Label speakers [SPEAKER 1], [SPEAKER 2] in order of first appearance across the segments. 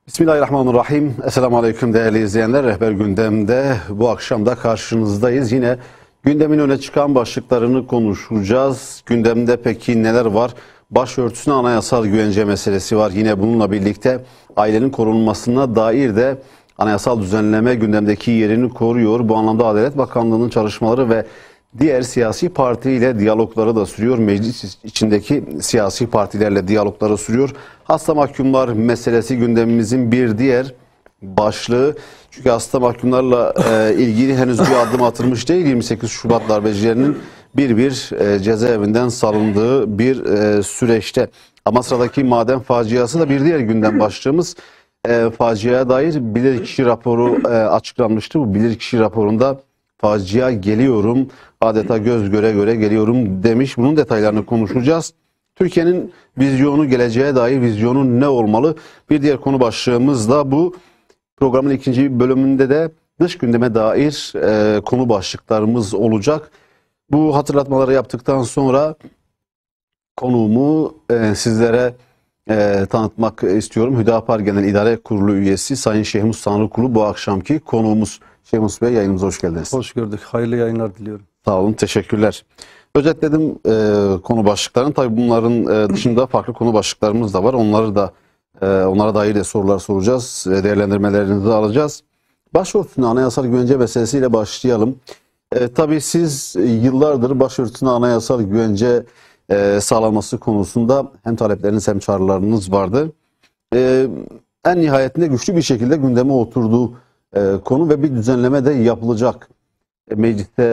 [SPEAKER 1] Bismillahirrahmanirrahim. Esselamu Aleyküm değerli izleyenler. Rehber Gündem'de bu akşam da karşınızdayız. Yine gündemin öne çıkan başlıklarını konuşacağız. Gündemde peki neler var? Başörtüsüne anayasal güvence meselesi var. Yine bununla birlikte ailenin korunmasına dair de anayasal düzenleme gündemdeki yerini koruyor. Bu anlamda Adalet Bakanlığı'nın çalışmaları ve diğer siyasi partiyle diyalogları da sürüyor. Meclis içindeki siyasi partilerle diyalogları sürüyor. Hasta mahkumlar meselesi gündemimizin bir diğer başlığı. Çünkü hasta mahkumlarla ilgili henüz bir adım atılmış değil. 28 Şubat darbecilerinin bir cezaevinden salındığı bir süreçte. Ama sıradaki maden faciası da bir diğer gündem başlığımız. Faciaya dair bilirkişi raporu açıklanmıştı. Bu bilirkişi raporunda facia geliyorum, adeta göz göre göre geliyorum demiş. Bunun detaylarını konuşacağız. Türkiye'nin vizyonu, geleceğe dair vizyonu ne olmalı? Bir diğer konu başlığımız da bu. Programın ikinci bölümünde de dış gündeme dair konu başlıklarımız olacak. Bu hatırlatmaları yaptıktan sonra konuğumu sizlere tanıtmak istiyorum. Hüdapar Genel İdare Kurulu üyesi Sayın Şehmus Tanrıkulu bu akşamki konuğumuz. Şehmus Bey, yayınımıza hoş geldiniz.
[SPEAKER 2] Hoş gördük. Hayırlı yayınlar diliyorum.
[SPEAKER 1] Sağ olun, teşekkürler. Özetledim konu başlıklarını. Tabii bunların dışında farklı konu başlıklarımız da var. Onlara dair de sorular soracağız. Değerlendirmelerinizi alacağız. Başörtüsüne anayasal güvence meselesiyle başlayalım. Tabii siz yıllardır başörtüsüne anayasal güvence sağlanması konusunda hem talepleriniz hem çağrılarınız vardı. En nihayetinde güçlü bir şekilde gündeme oturdu konu ve bir düzenleme de yapılacak. Mecliste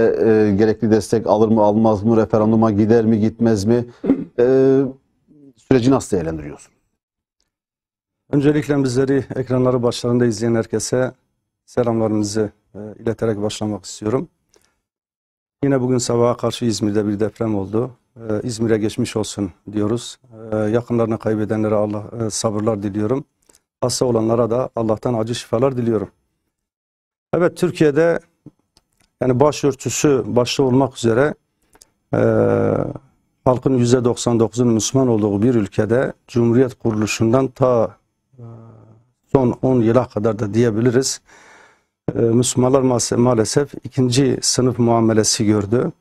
[SPEAKER 1] gerekli destek alır mı almaz mı, referanduma gider mi gitmez mi, süreci nasıl değerlendiriyorsunuz?
[SPEAKER 2] Öncelikle bizleri ekranları başlarında izleyen herkese selamlarımızı ileterek başlamak istiyorum. Yine bugün sabaha karşı İzmir'de bir deprem oldu. İzmir'e geçmiş olsun diyoruz. Yakınlarını kaybedenlere Allah sabırlar diliyorum. Hasta olanlara da Allah'tan acı şifalar diliyorum. Evet, Türkiye'de yani başörtüsü başta olmak üzere halkın %99'unun Müslüman olduğu bir ülkede Cumhuriyet kuruluşundan ta son 10 yıla kadar da diyebiliriz. Müslümanlar maalesef ikinci sınıf muamelesi gördü.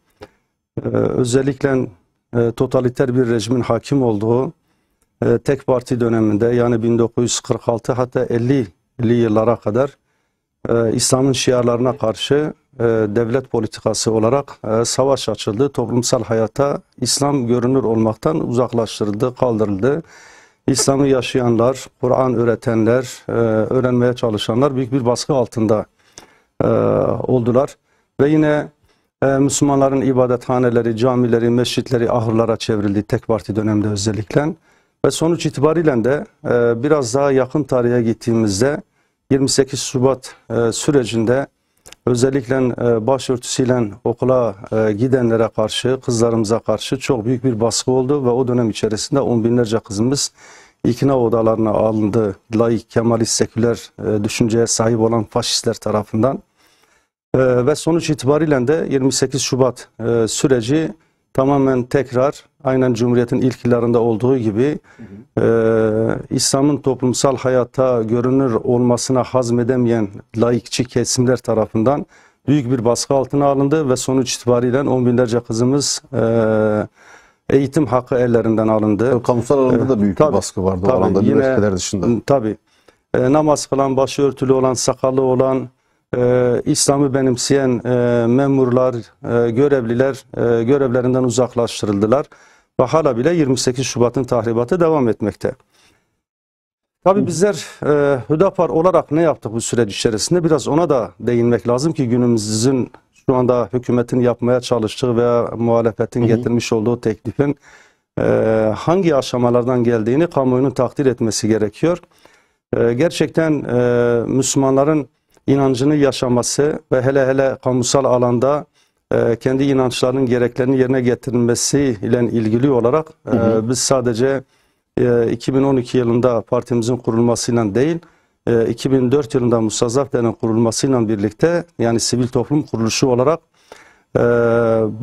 [SPEAKER 2] Özellikle totaliter bir rejimin hakim olduğu tek parti döneminde, yani 1946 hatta 50'li yıllara kadar İslam'ın şiarlarına karşı devlet politikası olarak savaş açıldı. Toplumsal hayata İslam görünür olmaktan uzaklaştırıldı, kaldırıldı. İslam'ı yaşayanlar, Kur'an öğretenler, öğrenmeye çalışanlar büyük bir baskı altında oldular. Ve yine Müslümanların ibadethaneleri, camileri, mescitleri ahırlara çevrildi tek parti döneminde özellikle. Ve sonuç itibariyle de biraz daha yakın tarihe gittiğimizde 28 Şubat sürecinde özellikle başörtüsüyle okula gidenlere karşı, kızlarımıza karşı çok büyük bir baskı oldu ve o dönem içerisinde on binlerce kızımız ikna odalarına alındı. Laik, Kemalist, seküler düşünceye sahip olan faşistler tarafından. Ve sonuç itibariyle de 28 Şubat süreci tamamen tekrar aynen Cumhuriyet'in ilk yıllarında olduğu gibi İslam'ın toplumsal hayata görünür olmasına hazmedemeyen laikçi kesimler tarafından büyük bir baskı altına alındı ve sonuç itibariyle on binlerce kızımız eğitim hakkı ellerinden alındı.
[SPEAKER 1] Kamusal alanda da büyük bir baskı vardı o alanda, üniversiteler dışında.
[SPEAKER 2] Tabii. Namaz kılan, başörtülü olan, sakallı olan, İslam'ı benimseyen memurlar, görevliler görevlerinden uzaklaştırıldılar. Ve hala bile 28 Şubat'ın tahribatı devam etmekte. Tabii bizler Hüdapar olarak ne yaptık bu süreç içerisinde? Biraz ona da değinmek lazım ki günümüzün şu anda hükümetin yapmaya çalıştığı veya muhalefetin getirmiş olduğu teklifin hangi aşamalardan geldiğini kamuoyunun takdir etmesi gerekiyor. Gerçekten Müslümanların inancını yaşaması ve hele hele kamusal alanda kendi inançlarının gereklerini yerine getirilmesiyle ilgili olarak biz sadece 2012 yılında partimizin kurulmasıyla değil, 2004 yılında Mustazzaf Derneği'nin kurulmasıyla birlikte, yani sivil toplum kuruluşu olarak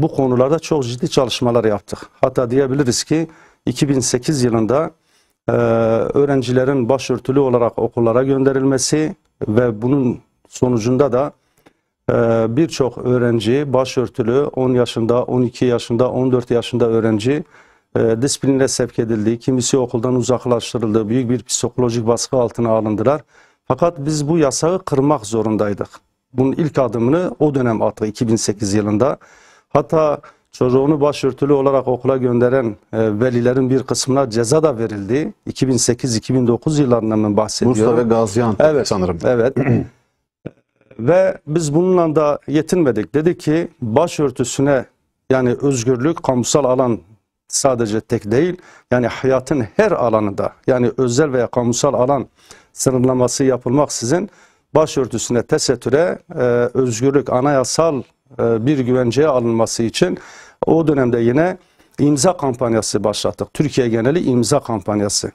[SPEAKER 2] bu konularda çok ciddi çalışmalar yaptık. Hatta diyebiliriz ki 2008 yılında öğrencilerin başörtülü olarak okullara gönderilmesi ve bunun sonucunda da birçok öğrenci başörtülü 10 yaşında, 12 yaşında, 14 yaşında öğrenci disipline sevk edildi. Kimisi okuldan uzaklaştırıldı. Büyük bir psikolojik baskı altına alındılar. Fakat biz bu yasağı kırmak zorundaydık. Bunun ilk adımını o dönem attık 2008 yılında. Hatta çocuğunu başörtülü olarak okula gönderen velilerin bir kısmına ceza da verildi. 2008-2009 yıllarından ben bahsediyorum.
[SPEAKER 1] Bursa ve Gaziantep sanırım.
[SPEAKER 2] Evet. Ve biz bununla da yetinmedik. Dedi ki başörtüsüne yani özgürlük, kamusal alan sadece tek değil. Yani hayatın her alanında yani özel veya kamusal alan sınırlaması yapılmaksızın başörtüsüne, tesettüre özgürlük, anayasal bir güvenceye alınması için o dönemde yine imza kampanyası başlattık. Türkiye geneli imza kampanyası.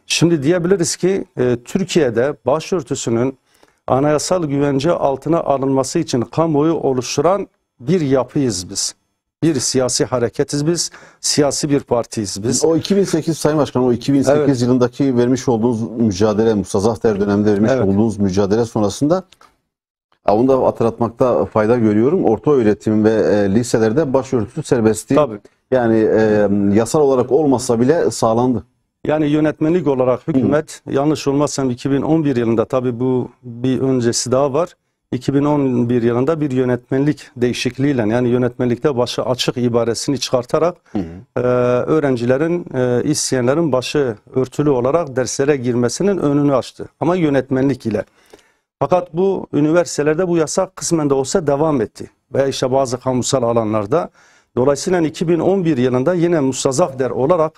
[SPEAKER 2] Şimdi diyebiliriz ki Türkiye'de başörtüsünün anayasal güvence altına alınması için kamuoyu oluşturan bir yapıyız biz. Bir siyasi hareketiz biz, siyasi bir partiyiz biz.
[SPEAKER 1] O 2008 Sayın Başkan, o 2008 yılındaki vermiş olduğunuz mücadele, Musa Zahter döneminde vermiş olduğunuz mücadele sonrasında onu da hatırlatmakta fayda görüyorum. Ortaöğretim ve liselerde başörtüsü serbestliği yani yasal olarak olmasa bile sağlandı.
[SPEAKER 2] Yani yönetmenlik olarak hükümet yanlış olmazsam 2011 yılında tabii bu bir öncesi daha var. 2011 yılında bir yönetmenlik değişikliğiyle yani yönetmenlikte başı açık ibaresini çıkartarak öğrencilerin, isteyenlerin başı örtülü olarak derslere girmesinin önünü açtı. Ama yönetmenlik ile. Fakat bu üniversitelerde bu yasak kısmen de olsa devam etti. Veya işte bazı kamusal alanlarda. Dolayısıyla 2011 yılında yine Musa Zahter olarak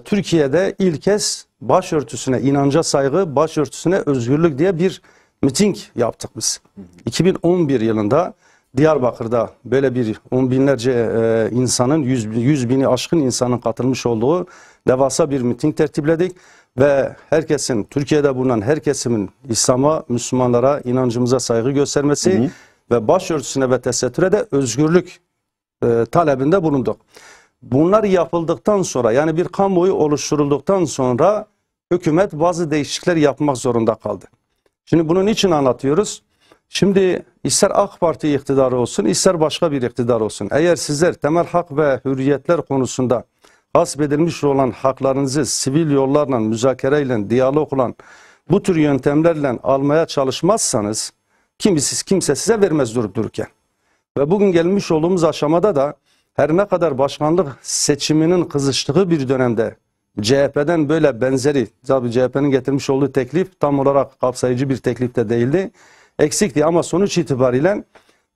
[SPEAKER 2] Türkiye'de ilk kez başörtüsüne inanca saygı, başörtüsüne özgürlük diye bir miting yaptık biz. 2011 yılında Diyarbakır'da böyle bir on binlerce insanın, 100 bini aşkın insanın katılmış olduğu devasa bir miting tertipledik. Ve herkesin, Türkiye'de bulunan her kesimin İslam'a, Müslümanlara, inancımıza saygı göstermesi ve başörtüsüne ve tesettüre de özgürlük talebinde bulunduk. Bunlar yapıldıktan sonra yani bir kamuoyu oluşturulduktan sonra hükümet bazı değişiklikler yapmak zorunda kaldı. Şimdi bunun için anlatıyoruz. Şimdi ister AK Parti iktidarı olsun ister başka bir iktidar olsun. Eğer sizler temel hak ve hürriyetler konusunda gasp edilmiş olan haklarınızı sivil yollarla, müzakereyle, diyalogla bu tür yöntemlerle almaya çalışmazsanız kimse size vermez durup dururken. Ve bugün gelmiş olduğumuz aşamada da her ne kadar başkanlık seçiminin kızıştığı bir dönemde CHP'den böyle benzeri, tabii CHP'nin getirmiş olduğu teklif tam olarak kapsayıcı bir teklif de değildi. Eksikti ama sonuç itibariyle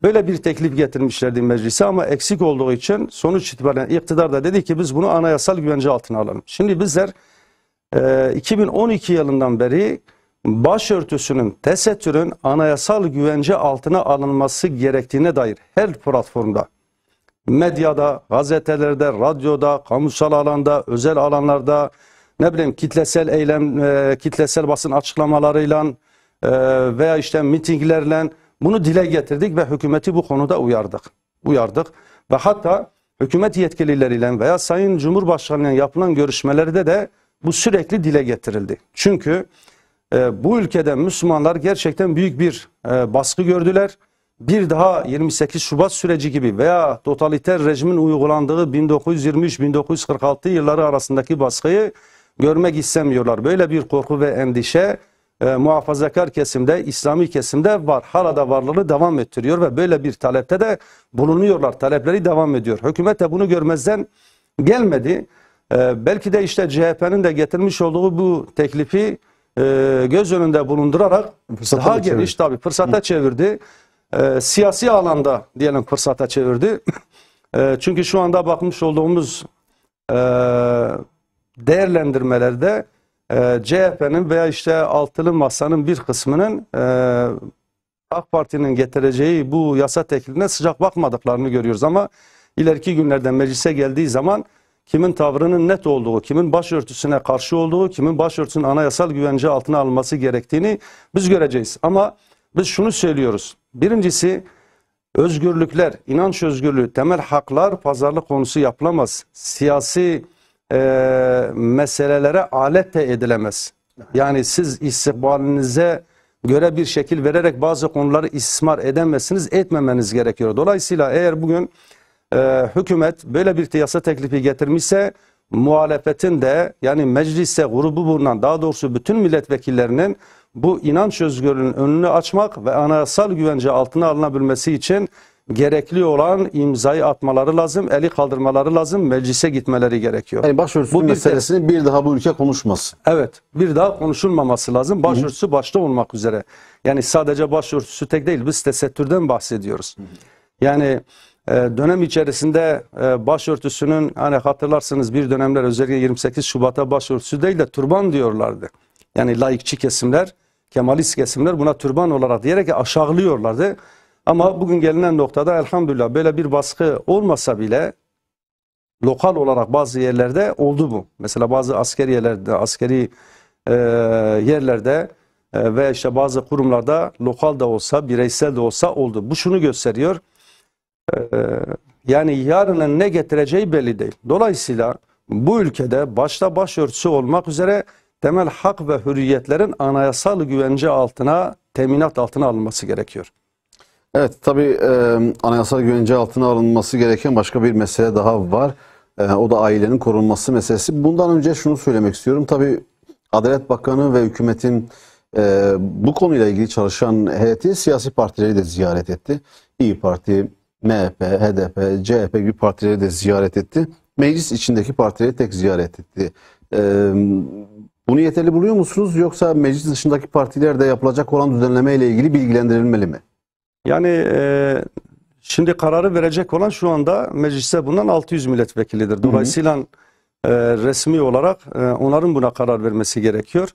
[SPEAKER 2] böyle bir teklif getirmişlerdi meclise ama eksik olduğu için sonuç itibariyle iktidar da dedi ki biz bunu anayasal güvence altına alalım. Şimdi bizler 2012 yılından beri başörtüsünün, tesettürün anayasal güvence altına alınması gerektiğine dair her platformda, medyada, gazetelerde, radyoda, kamusal alanda, özel alanlarda, ne bileyim kitlesel eylem, kitlesel basın açıklamalarıyla veya işte mitinglerle bunu dile getirdik ve hükümeti bu konuda uyardık. Ve hatta hükümet yetkilileriyle veya Sayın Cumhurbaşkanı'yla yapılan görüşmelerde de bu sürekli dile getirildi. Çünkü bu ülkede Müslümanlar gerçekten büyük bir baskı gördüler. Bir daha 28 Şubat süreci gibi veya totaliter rejimin uygulandığı 1923-1946 yılları arasındaki baskıyı görmek istemiyorlar. Böyle bir korku ve endişe muhafazakar kesimde, İslami kesimde var. Hala da varlığını devam ettiriyor ve böyle bir talepte de bulunuyorlar. Talepleri devam ediyor. Hükümet de bunu görmezden gelmedi. Belki de işte CHP'nin de getirmiş olduğu bu teklifi göz önünde bulundurarak daha geniş tabii fırsata çevirdi. Siyasi alanda diyelim fırsata çevirdi. Çünkü şu anda bakmış olduğumuz değerlendirmelerde CHP'nin veya işte altılı masanın bir kısmının AK Parti'nin getireceği bu yasa teklifine sıcak bakmadıklarını görüyoruz. Ama ileriki günlerde meclise geldiği zaman kimin tavrının net olduğu, kimin başörtüsüne karşı olduğu, kimin başörtüsünün anayasal güvence altına alınması gerektiğini biz göreceğiz. Ama biz şunu söylüyoruz. Birincisi özgürlükler, inanç özgürlüğü, temel haklar pazarlık konusu yapılamaz. Siyasi meselelere alet de edilemez. Yani siz istikbalinize göre bir şekil vererek bazı konuları istismar edemezsiniz, etmemeniz gerekiyor. Dolayısıyla eğer bugün hükümet böyle bir yasa teklifi getirmişse, muhalefetin de yani mecliste grubu bulunan, daha doğrusu bütün milletvekillerinin bu inanç özgürlüğünün önünü açmak ve anayasal güvence altına alınabilmesi için gerekli olan imzayı atmaları lazım, eli kaldırmaları lazım, meclise gitmeleri gerekiyor.
[SPEAKER 1] Yani başörtüsü meselesini bir daha bu ülke konuşmasın.
[SPEAKER 2] Evet, bir daha konuşulmaması lazım. Başörtüsü başta olmak üzere. Yani sadece başörtüsü tek değil, biz tesettürden bahsediyoruz. Yani dönem içerisinde başörtüsünün, hani hatırlarsınız bir dönemler özellikle 28 Şubat'a başörtüsü değil de türban diyorlardı. Yani laikçi kesimler, Kemalist kesimler buna türban olarak diyerek aşağılıyorlardı. Ama bugün gelinen noktada elhamdülillah böyle bir baskı olmasa bile lokal olarak bazı yerlerde oldu bu. Mesela bazı askeri yerlerde ve işte bazı kurumlarda lokal da olsa, bireysel de olsa oldu. Bu şunu gösteriyor. Yani yarının ne getireceği belli değil. Dolayısıyla bu ülkede başta başörtüsü olmak üzere temel hak ve hürriyetlerin anayasal güvence altına, teminat altına alınması gerekiyor.
[SPEAKER 1] Evet, tabii anayasal güvence altına alınması gereken başka bir mesele daha var. O da ailenin korunması meselesi. Bundan önce şunu söylemek istiyorum. Tabii Adalet Bakanı ve hükümetin bu konuyla ilgili çalışan heyeti siyasi partileri de ziyaret etti. İYİ Parti, MHP, HDP, CHP gibi partileri de ziyaret etti. Meclis içindeki partileri tek ziyaret etti. Bunu yeterli buluyor musunuz? Yoksa meclis dışındaki partiler de yapılacak olan düzenleme ile ilgili bilgilendirilmeli mi?
[SPEAKER 2] Yani şimdi kararı verecek olan şu anda mecliste bulunan 600 milletvekilidir. Dolayısıyla resmi olarak onların buna karar vermesi gerekiyor.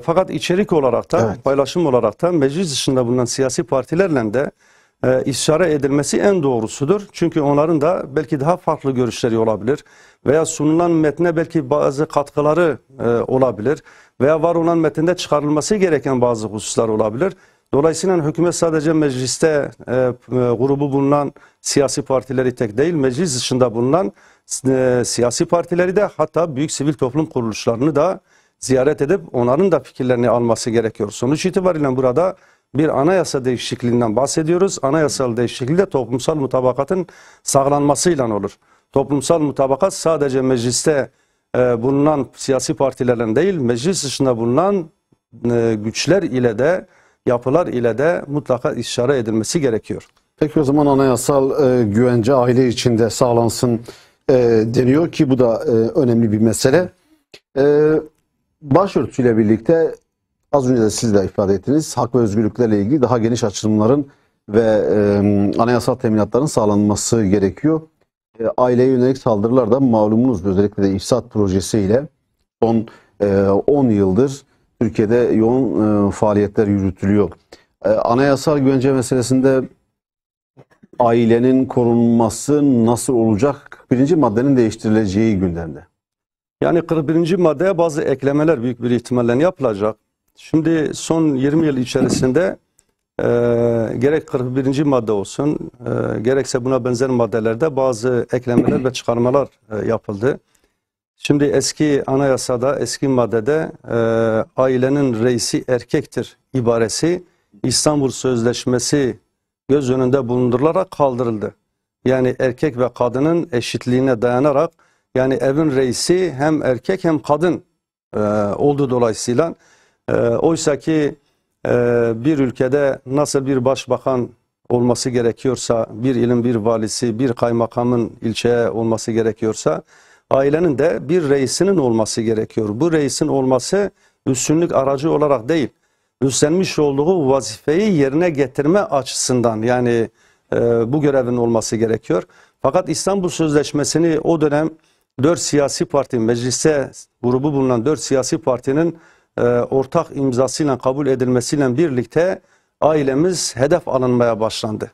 [SPEAKER 2] Fakat içerik olarak da, paylaşım olarak da meclis dışında bulunan siyasi partilerle de istişare edilmesi en doğrusudur. Çünkü onların da belki daha farklı görüşleri olabilir veya sunulan metne belki bazı katkıları olabilir veya var olan metinde çıkarılması gereken bazı hususlar olabilir. Dolayısıyla hükümet sadece mecliste grubu bulunan siyasi partileri tek değil, meclis dışında bulunan siyasi partileri de hatta büyük sivil toplum kuruluşlarını da ziyaret edip onların da fikirlerini alması gerekiyor. Sonuç itibariyle burada bir anayasa değişikliğinden bahsediyoruz. Anayasal değişikliği de toplumsal mutabakatın sağlanmasıyla olur. Toplumsal mutabakat sadece mecliste bulunan siyasi partilerle değil, meclis dışında bulunan güçler ile de, yapılar ile de mutlaka istişare edilmesi gerekiyor.
[SPEAKER 1] Peki o zaman anayasal güvence aile içinde sağlansın deniyor ki bu da önemli bir mesele. Başörtüsüyle birlikte az önce de siz de ifade ettiniz, hak ve özgürlüklerle ilgili daha geniş açılımların ve anayasal teminatların sağlanması gerekiyor. Aileye yönelik saldırılar da malumunuz, özellikle de İFSAT projesiyle son 10 yıldır Türkiye'de yoğun faaliyetler yürütülüyor. Anayasal güvence meselesinde ailenin korunması nasıl olacak? Birinci maddenin değiştirileceği gündemde.
[SPEAKER 2] Yani 41. maddeye bazı eklemeler büyük bir ihtimalle yapılacak. Şimdi son 20 yıl içerisinde gerek 41. madde olsun, gerekse buna benzer maddelerde bazı eklemeler ve çıkarmalar yapıldı. Şimdi eski anayasada, eski maddede ailenin reisi erkektir ibaresi İstanbul Sözleşmesi göz önünde bulundurularak kaldırıldı. Yani erkek ve kadının eşitliğine dayanarak, yani evin reisi hem erkek hem kadın oldu dolayısıyla. Oysa ki bir ülkede nasıl bir başbakan olması gerekiyorsa, bir ilin bir valisi, bir kaymakamın ilçeye olması gerekiyorsa, ailenin de bir reisinin olması gerekiyor. Bu reisin olması üstünlük aracı olarak değil, üstlenmiş olduğu vazifeyi yerine getirme açısından, yani bu görevin olması gerekiyor. Fakat İstanbul Sözleşmesi'ni o dönem 4 siyasi parti, mecliste grubu bulunan 4 siyasi partinin ortak imzasıyla kabul edilmesiyle birlikte ailemiz hedef alınmaya başlandı.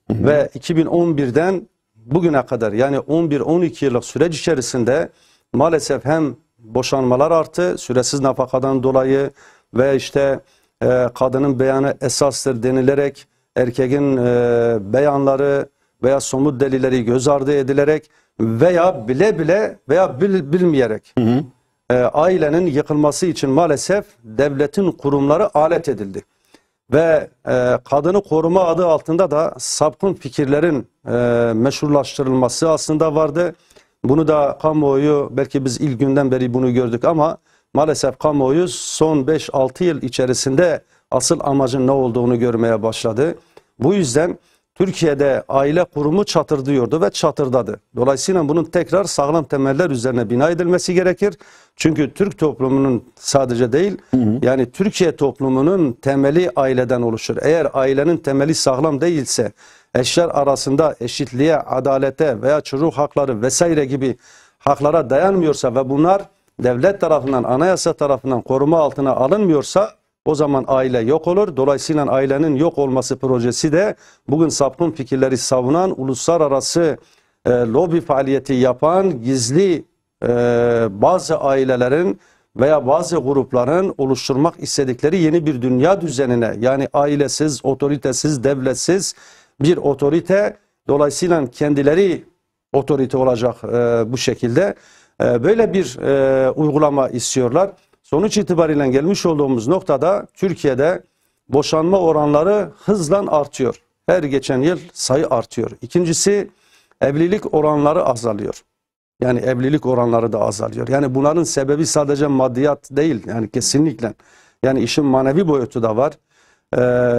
[SPEAKER 2] Ve 2011'den bugüne kadar, yani 11-12 yıllık süreç içerisinde maalesef hem boşanmalar arttı, süresiz nafakadan dolayı ve işte kadının beyanı esastır denilerek, erkeğin beyanları veya somut delilleri göz ardı edilerek veya bile bile veya bilmeyerek ailenin yıkılması için maalesef devletin kurumları alet edildi. Ve kadını koruma adı altında da sapkın fikirlerin meşrulaştırılması aslında vardı. Bunu da kamuoyu, belki biz ilk günden beri bunu gördük ama maalesef kamuoyu son 5-6 yıl içerisinde asıl amacın ne olduğunu görmeye başladı. Bu yüzden Türkiye'de aile kurumu çatırdıyordu ve çatırdadı. Dolayısıyla bunun tekrar sağlam temeller üzerine bina edilmesi gerekir. Çünkü Türk toplumunun sadece değil, yani Türkiye toplumunun temeli aileden oluşur. Eğer ailenin temeli sağlam değilse, eşler arasında eşitliğe, adalete veya çocuk hakları vesaire gibi haklara dayanmıyorsa ve bunlar devlet tarafından, anayasa tarafından koruma altına alınmıyorsa, o zaman aile yok olur. Dolayısıyla ailenin yok olması projesi de bugün sapkın fikirleri savunan, uluslararası lobi faaliyeti yapan, gizli bazı ailelerin veya bazı grupların oluşturmak istedikleri yeni bir dünya düzenine, yani ailesiz, otoritesiz, devletsiz bir otorite, dolayısıyla kendileri otorite olacak bu şekilde böyle bir uygulama istiyorlar. Sonuç itibariyle gelmiş olduğumuz noktada Türkiye'de boşanma oranları hızla artıyor. Her geçen yıl sayı artıyor. İkincisi, evlilik oranları azalıyor. Yani evlilik oranları da azalıyor. Yani bunların sebebi sadece maddiyat değil. Yani kesinlikle. Yani işin manevi boyutu da var.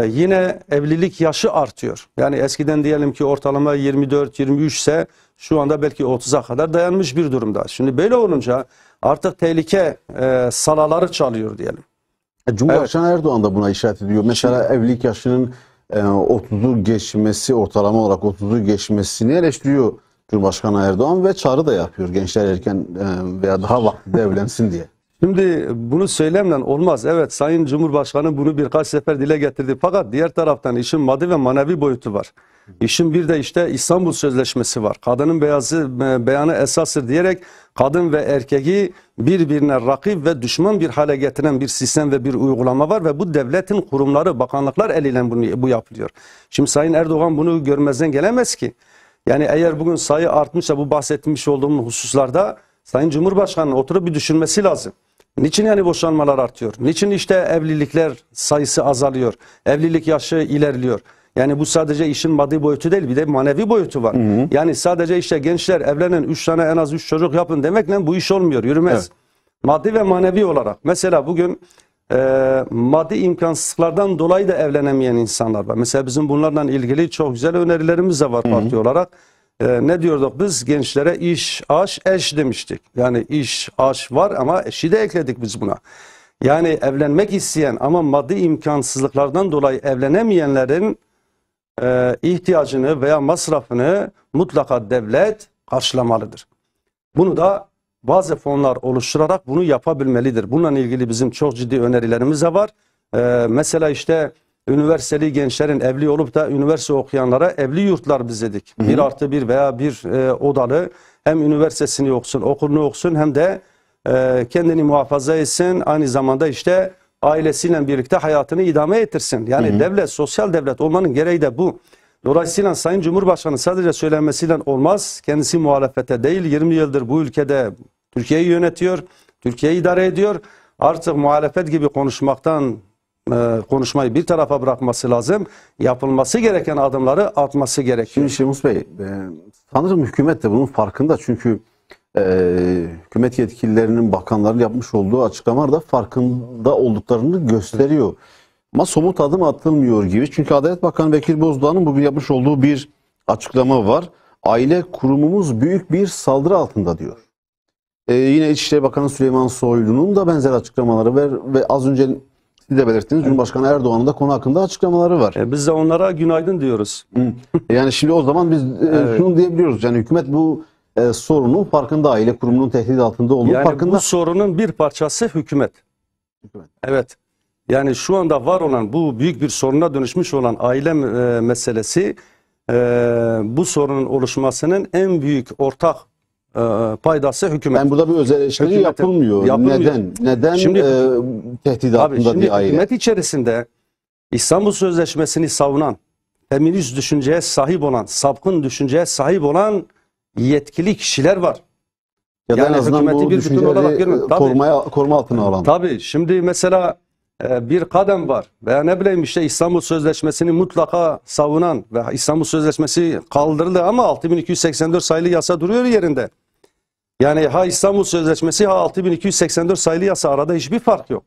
[SPEAKER 2] Yine evlilik yaşı artıyor. Yani eskiden diyelim ki ortalama 24-23 ise şu anda belki 30'a kadar dayanmış bir durumda. Şimdi böyle olunca artık tehlike salaları çalıyor diyelim.
[SPEAKER 1] Cumhurbaşkanı Erdoğan da buna işaret ediyor. Mesela evlilik yaşının 30'u geçmesi, ortalama olarak 30'u geçmesini eleştiriyor Cumhurbaşkanı Erdoğan ve çağrı da yapıyor gençler erken veya daha vaktinde evlensin diye.
[SPEAKER 2] Şimdi bunu söylemle olmaz. Evet, Sayın Cumhurbaşkanı bunu birkaç sefer dile getirdi. Fakat diğer taraftan işin maddi ve manevi boyutu var. İşin bir de işte İstanbul Sözleşmesi var. Kadının beyanı esastır diyerek kadın ve erkeği birbirine rakip ve düşman bir hale getiren bir sistem ve bir uygulama var ve bu devletin kurumları, bakanlıklar eliyle bu yapılıyor. Şimdi Sayın Erdoğan bunu görmezden gelemez ki. Yani eğer bugün sayı artmışsa bu bahsetmiş olduğum hususlarda Sayın Cumhurbaşkanı'nın oturup bir düşünmesi lazım. Niçin yani boşanmalar artıyor? Niçin işte evlilikler sayısı azalıyor? Evlilik yaşı ilerliyor. Yani bu sadece işin maddi boyutu değil, bir de manevi boyutu var. Yani sadece işte gençler evlenin, 3 tane en az 3 çocuk yapın demekle bu iş olmuyor, yürümez. Evet. Maddi ve manevi olarak. Mesela bugün maddi imkansızlıklardan dolayı da evlenemeyen insanlar var. Mesela bizim bunlarla ilgili çok güzel önerilerimiz de var parti olarak. Ne diyorduk biz? Gençlere iş, aş, eş demiştik. Yani iş, aş var ama eşi de ekledik biz buna. Yani evlenmek isteyen ama maddi imkansızlıklardan dolayı evlenemeyenlerin ihtiyacını veya masrafını mutlaka devlet karşılamalıdır. Bunu da bazı fonlar oluşturarak bunu yapabilmelidir. Bununla ilgili bizim çok ciddi önerilerimiz de var. Mesela işte üniversiteli gençlerin evli olup da üniversite okuyanlara evli yurtlar biz dedik. 1+1 veya bir odalı, hem üniversitesini okusun, okulunu okusun, hem de kendini muhafaza etsin. Aynı zamanda işte ailesiyle birlikte hayatını idame ettirsin. Yani devlet, sosyal devlet olmanın gereği de bu. Dolayısıyla Sayın Cumhurbaşkanı sadece söylenmesiyle olmaz. Kendisi muhalefete değil, 20 yıldır bu ülkede Türkiye'yi yönetiyor, Türkiye'yi idare ediyor. Artık muhalefet gibi konuşmayı bir tarafa bırakması lazım. Yapılması gereken adımları atması gerekiyor.
[SPEAKER 1] Şimdi Şemus Bey, sanırım hükümet de bunun farkında. Çünkü hükümet yetkililerinin, bakanların yapmış olduğu açıklamalar da farkında olduklarını gösteriyor. Ama somut adım atılmıyor gibi. Çünkü Adalet Bakanı Bekir Bozdağ'ın bugün yapmış olduğu bir açıklama var. Aile kurumumuz büyük bir saldırı altında diyor. Yine İçişleri Bakanı Süleyman Soylu'nun da benzer açıklamaları var ve az önce siz de belirttiniz, Cumhurbaşkanı Erdoğan'ın da konu hakkında açıklamaları var.
[SPEAKER 2] Biz de onlara günaydın diyoruz.
[SPEAKER 1] Yani şimdi o zaman biz şunu diyebiliyoruz. Yani hükümet bu sorunun farkında, aile kurumunun tehdit altında olduğu farkında.
[SPEAKER 2] Bu sorunun bir parçası hükümet. Evet. Yani şu anda var olan bu büyük bir soruna dönüşmüş olan aile meselesi, bu sorunun oluşmasının en büyük ortak paydası hükümet.
[SPEAKER 1] Yani burada bir özel eleştiri yapılmıyor. Neden şimdi, tehdit altında diye aile?
[SPEAKER 2] Hükümet içerisinde İstanbul Sözleşmesi'ni savunan, feminist düşünceye sahip olan, sapkın düşünceye sahip olan yetkili kişiler var.
[SPEAKER 1] Ya da en azından
[SPEAKER 2] hükümeti
[SPEAKER 1] bu
[SPEAKER 2] bir bütün olarak görmüyor. Tabii.
[SPEAKER 1] koruma altına alan.
[SPEAKER 2] Tabii. Şimdi mesela bir kadem var veya ne bileyim işte İstanbul Sözleşmesi'ni mutlaka savunan ve İstanbul Sözleşmesi kaldırıldı ama 6284 sayılı yasa duruyor yerinde. Yani ha İstanbul Sözleşmesi ha 6284 sayılı yasa, arada hiçbir fark yok.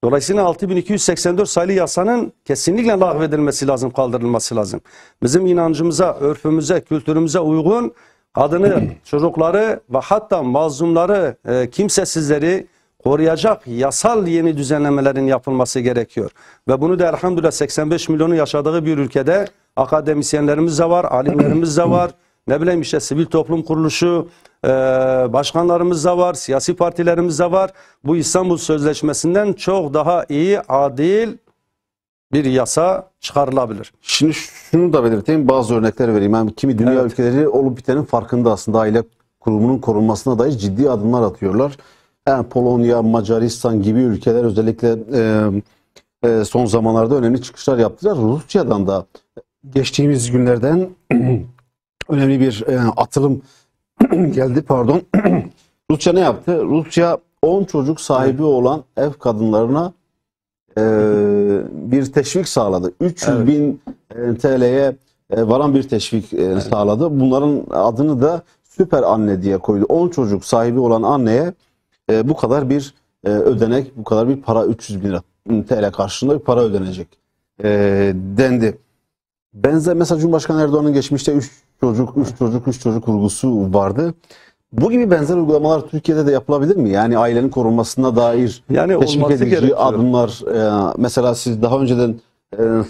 [SPEAKER 2] Dolayısıyla 6284 sayılı yasanın kesinlikle lağvedilmesi lazım, kaldırılması lazım. Bizim inancımıza, örfümüze, kültürümüze uygun kadını, çocukları ve hatta mazlumları, kimsesizleri koruyacak yasal yeni düzenlemelerin yapılması gerekiyor. Ve bunu da elhamdülillah 85 milyonu yaşadığı bir ülkede akademisyenlerimiz de var, alimlerimiz de var. Ne bileyim işte sivil toplum kuruluşu başkanlarımız da var, siyasi partilerimiz de var. Bu İstanbul Sözleşmesi'nden çok daha iyi, adil bir yasa çıkarılabilir.
[SPEAKER 1] Şimdi şunu da belirteyim, bazı örnekler vereyim. Yani kimi dünya ülkeleri olup bitenin farkında, aslında aile kurumunun korunmasına dair ciddi adımlar atıyorlar. Yani Polonya, Macaristan gibi ülkeler özellikle son zamanlarda önemli çıkışlar yaptılar. Rusya'dan da geçtiğimiz günlerden önemli bir atılım geldi. Pardon. Rusya ne yaptı? Rusya 10 çocuk sahibi olan ev kadınlarına bir teşvik sağladı. 300 bin TL'ye varan bir teşvik sağladı. Bunların adını da süper anne diye koydu. 10 çocuk sahibi olan anneye bu kadar bir ödenek, bu kadar bir para, 300 bin TL karşılığında bir para ödenecek dendi. Benzer mesela Cumhurbaşkanı Erdoğan'ın geçmişte 3 çocuk vurgusu vardı. Bu gibi benzer uygulamalar Türkiye'de de yapılabilir mi? Yani ailenin korunmasına dair teşvik edici adımlar. Mesela siz daha önceden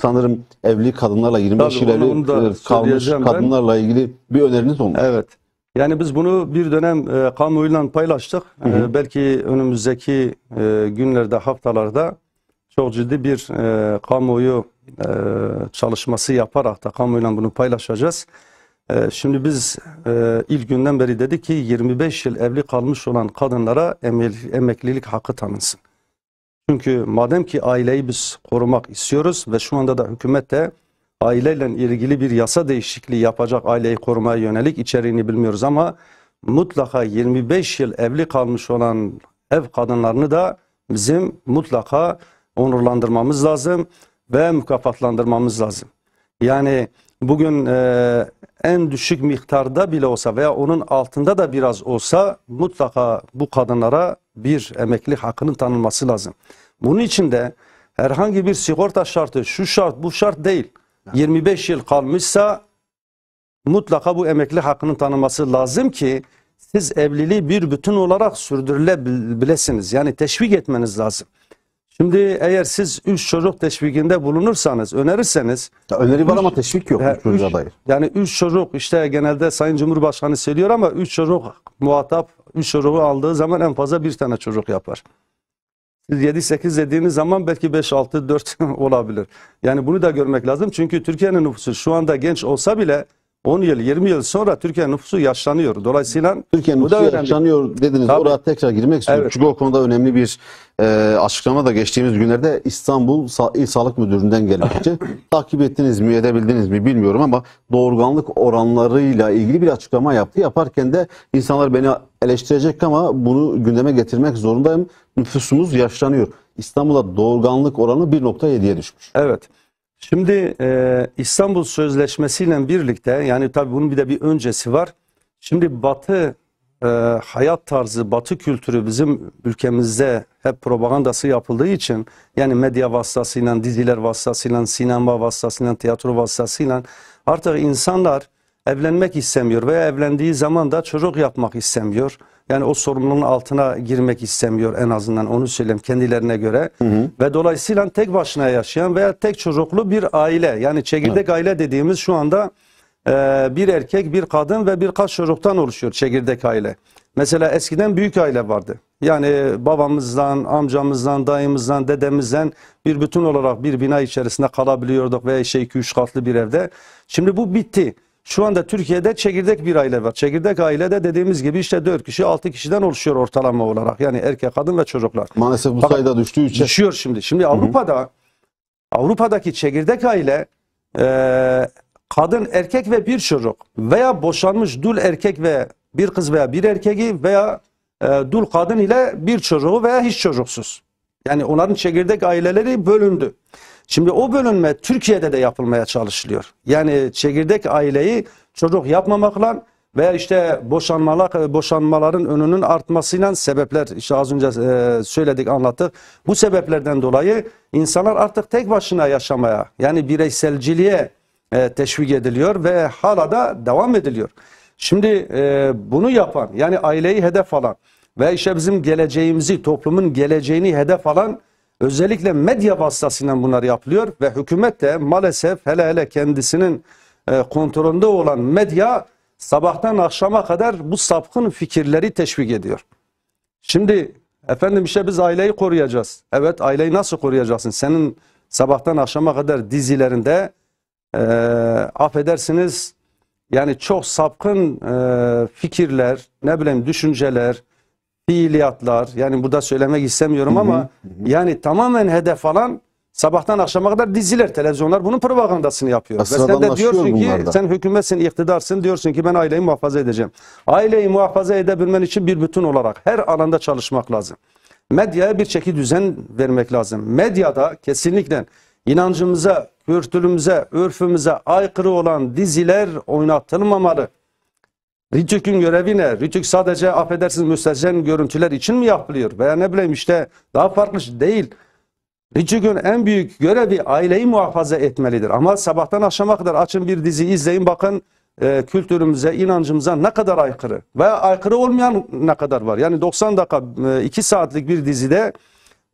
[SPEAKER 1] sanırım evli kadınlarla, 25 yıl evli kalmış kadınlarla ilgili bir öneriniz olmuş.
[SPEAKER 2] Evet. Yani biz bunu bir dönem kamuoyuyla paylaştık. Belki önümüzdeki günlerde, haftalarda çok ciddi bir kamuoyu çalışması yaparak da kamuoyuyla bunu paylaşacağız. Şimdi biz ilk günden beri dedik ki 25 yıl evli kalmış olan kadınlara emeklilik hakkı tanınsın. Çünkü madem ki aileyi biz korumak istiyoruz ve şu anda da hükümet de aileyle ilgili bir yasa değişikliği yapacak, aileyi korumaya yönelik, içeriğini bilmiyoruz ama mutlaka 25 yıl evli kalmış olan ev kadınlarını da bizim mutlaka onurlandırmamız lazım ve mükafatlandırmamız lazım. Yani bugün en düşük miktarda bile olsa veya onun altında da biraz olsa mutlaka bu kadınlara bir emeklilik hakkının tanınması lazım. Bunun için de herhangi bir sigorta şartı, şu şart, bu şart değil. 25 yıl kalmışsa mutlaka bu emeklilik hakkının tanınması lazım ki siz evliliği bir bütün olarak sürdürülebilirsiniz. Yani teşvik etmeniz lazım. Şimdi eğer siz 3 çocuk teşvikinde bulunursanız, önerirseniz...
[SPEAKER 1] Ya öneri var ama teşvik yok çocuğa dair.
[SPEAKER 2] Yani 3 çocuk işte genelde Sayın Cumhurbaşkanı söylüyor ama 3 çocuk muhatap, 3 çocuğu aldığı zaman en fazla bir tane çocuk yapar. Siz 7-8 dediğiniz zaman belki 5-6-4 olabilir. Yani bunu da görmek lazım. Çünkü Türkiye'nin nüfusu şu anda genç olsa bile 10 yıl, 20 yıl sonra Türkiye nüfusu yaşlanıyor. Dolayısıyla
[SPEAKER 1] Türkiye nüfusu yaşlanıyor dediniz. Tabii. Oraya tekrar girmek istiyorum. Evet. Çünkü o konuda önemli bir açıklama da geçtiğimiz günlerde İstanbul İl Sağlık Müdürlüğü'nden gelmişti. Takip ettiniz mi, edebildiniz mi bilmiyorum ama doğurganlık oranlarıyla ilgili bir açıklama yaptı. Yaparken de insanlar beni eleştirecek ama bunu gündeme getirmek zorundayım. Nüfusumuz yaşlanıyor. İstanbul'da doğurganlık oranı 1.7'ye düşmüş.
[SPEAKER 2] Evet. Şimdi İstanbul Sözleşmesi ile birlikte, yani tabii bunun bir de bir öncesi var. Şimdi Batı hayat tarzı, Batı kültürü bizim ülkemizde hep propagandası yapıldığı için, yani medya vasıtasıyla, diziler vasıtasıyla, sinema vasıtasıyla, tiyatro vasıtasıyla artık insanlar evlenmek istemiyor veya evlendiği zaman da çocuk yapmak istemiyor. Yani o sorumluluğun altına girmek istemiyor, en azından onu söyleyeyim kendilerine göre. Ve dolayısıyla tek başına yaşayan veya tek çocuklu bir aile, yani çekirdek aile dediğimiz şu anda bir erkek, bir kadın ve birkaç çocuktan oluşuyor çekirdek aile. Mesela eskiden büyük aile vardı. Yani babamızdan, amcamızdan, dayımızdan, dedemizden bir bütün olarak bir bina içerisinde kalabiliyorduk veya 2-3 katlı bir evde. Şimdi bu bitti. Şu anda Türkiye'de çekirdek bir aile var. Çekirdek ailede dediğimiz gibi işte 4 kişi 6 kişiden oluşuyor ortalama olarak. Yani erkek, kadın ve çocuklar.
[SPEAKER 1] Maalesef bu sayıda düştüğü için.
[SPEAKER 2] Düşüyor şimdi. Şimdi Avrupa'daki çekirdek aile kadın, erkek ve bir çocuk veya boşanmış dul erkek ve bir kız veya bir erkeği veya dul kadın ile bir çocuğu veya hiç çocuksuz. Yani onların çekirdek aileleri bölündü. Şimdi o bölünme Türkiye'de de yapılmaya çalışılıyor. Yani çekirdek aileyi çocuk yapmamakla veya işte boşanmaların önünün artmasıyla sebepler işte az önce söyledik, anlattık. Bu sebeplerden dolayı insanlar artık tek başına yaşamaya, yani bireyselciliğe teşvik ediliyor ve hala da devam ediliyor. Şimdi bunu yapan, yani aileyi hedef alan ve işte bizim geleceğimizi, toplumun geleceğini hedef alan özellikle medya vasıtasıyla bunlar yapılıyor ve hükümet de maalesef hele kendisinin kontrolünde olan medya sabahtan akşama kadar bu sapkın fikirleri teşvik ediyor. Şimdi efendim işte biz aileyi koruyacağız. Evet, aileyi nasıl koruyacaksın? Senin sabahtan akşama kadar dizilerinde affedersiniz yani çok sapkın fikirler, ne bileyim düşünceler, fiiliyatlar, yani burada söylemek istemiyorum ama yani tamamen hedef alan sabahtan akşama kadar diziler, televizyonlar bunun propagandasını yapıyor. Ve sen de diyorsun ki sen hükümetsin, iktidarsın, diyorsun ki ben aileyi muhafaza edeceğim. Aileyi muhafaza edebilmen için bir bütün olarak her alanda çalışmak lazım. Medyaya bir çeki düzen vermek lazım. Medyada kesinlikle inancımıza, kültürümüze, örfümüze aykırı olan diziler oynatılmamalı. Rütük'ün görevi ne? Rütük sadece affedersiniz müstehcen görüntüler için mi yapılıyor? Veya ne bileyim işte daha farklı değil. Rütük'ün en büyük görevi aileyi muhafaza etmelidir. Ama sabahtan akşama kadar açın bir dizi izleyin, bakın kültürümüze, inancımıza ne kadar aykırı veya aykırı olmayan ne kadar var. Yani 90 dakika 2 saatlik bir dizide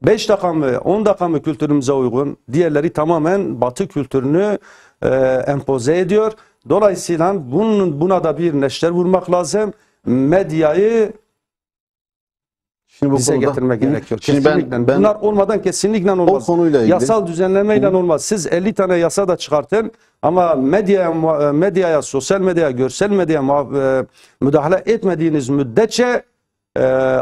[SPEAKER 2] 5 dakika mı 10 dakika mı kültürümüze uygun, diğerleri tamamen Batı kültürünü empoze ediyor. Dolayısıyla buna da bir neşter vurmak lazım. Medyayı bize getirmek gerekiyor.
[SPEAKER 1] Şimdi
[SPEAKER 2] kesinlikle. Bunlar olmadan kesinlikle olmaz.
[SPEAKER 1] O konuyla ilgili,
[SPEAKER 2] yasal düzenlemeyle olmaz. Siz 50 tane yasa da çıkartın ama medyaya, sosyal medyaya, görsel medyaya müdahale etmediğiniz müddetçe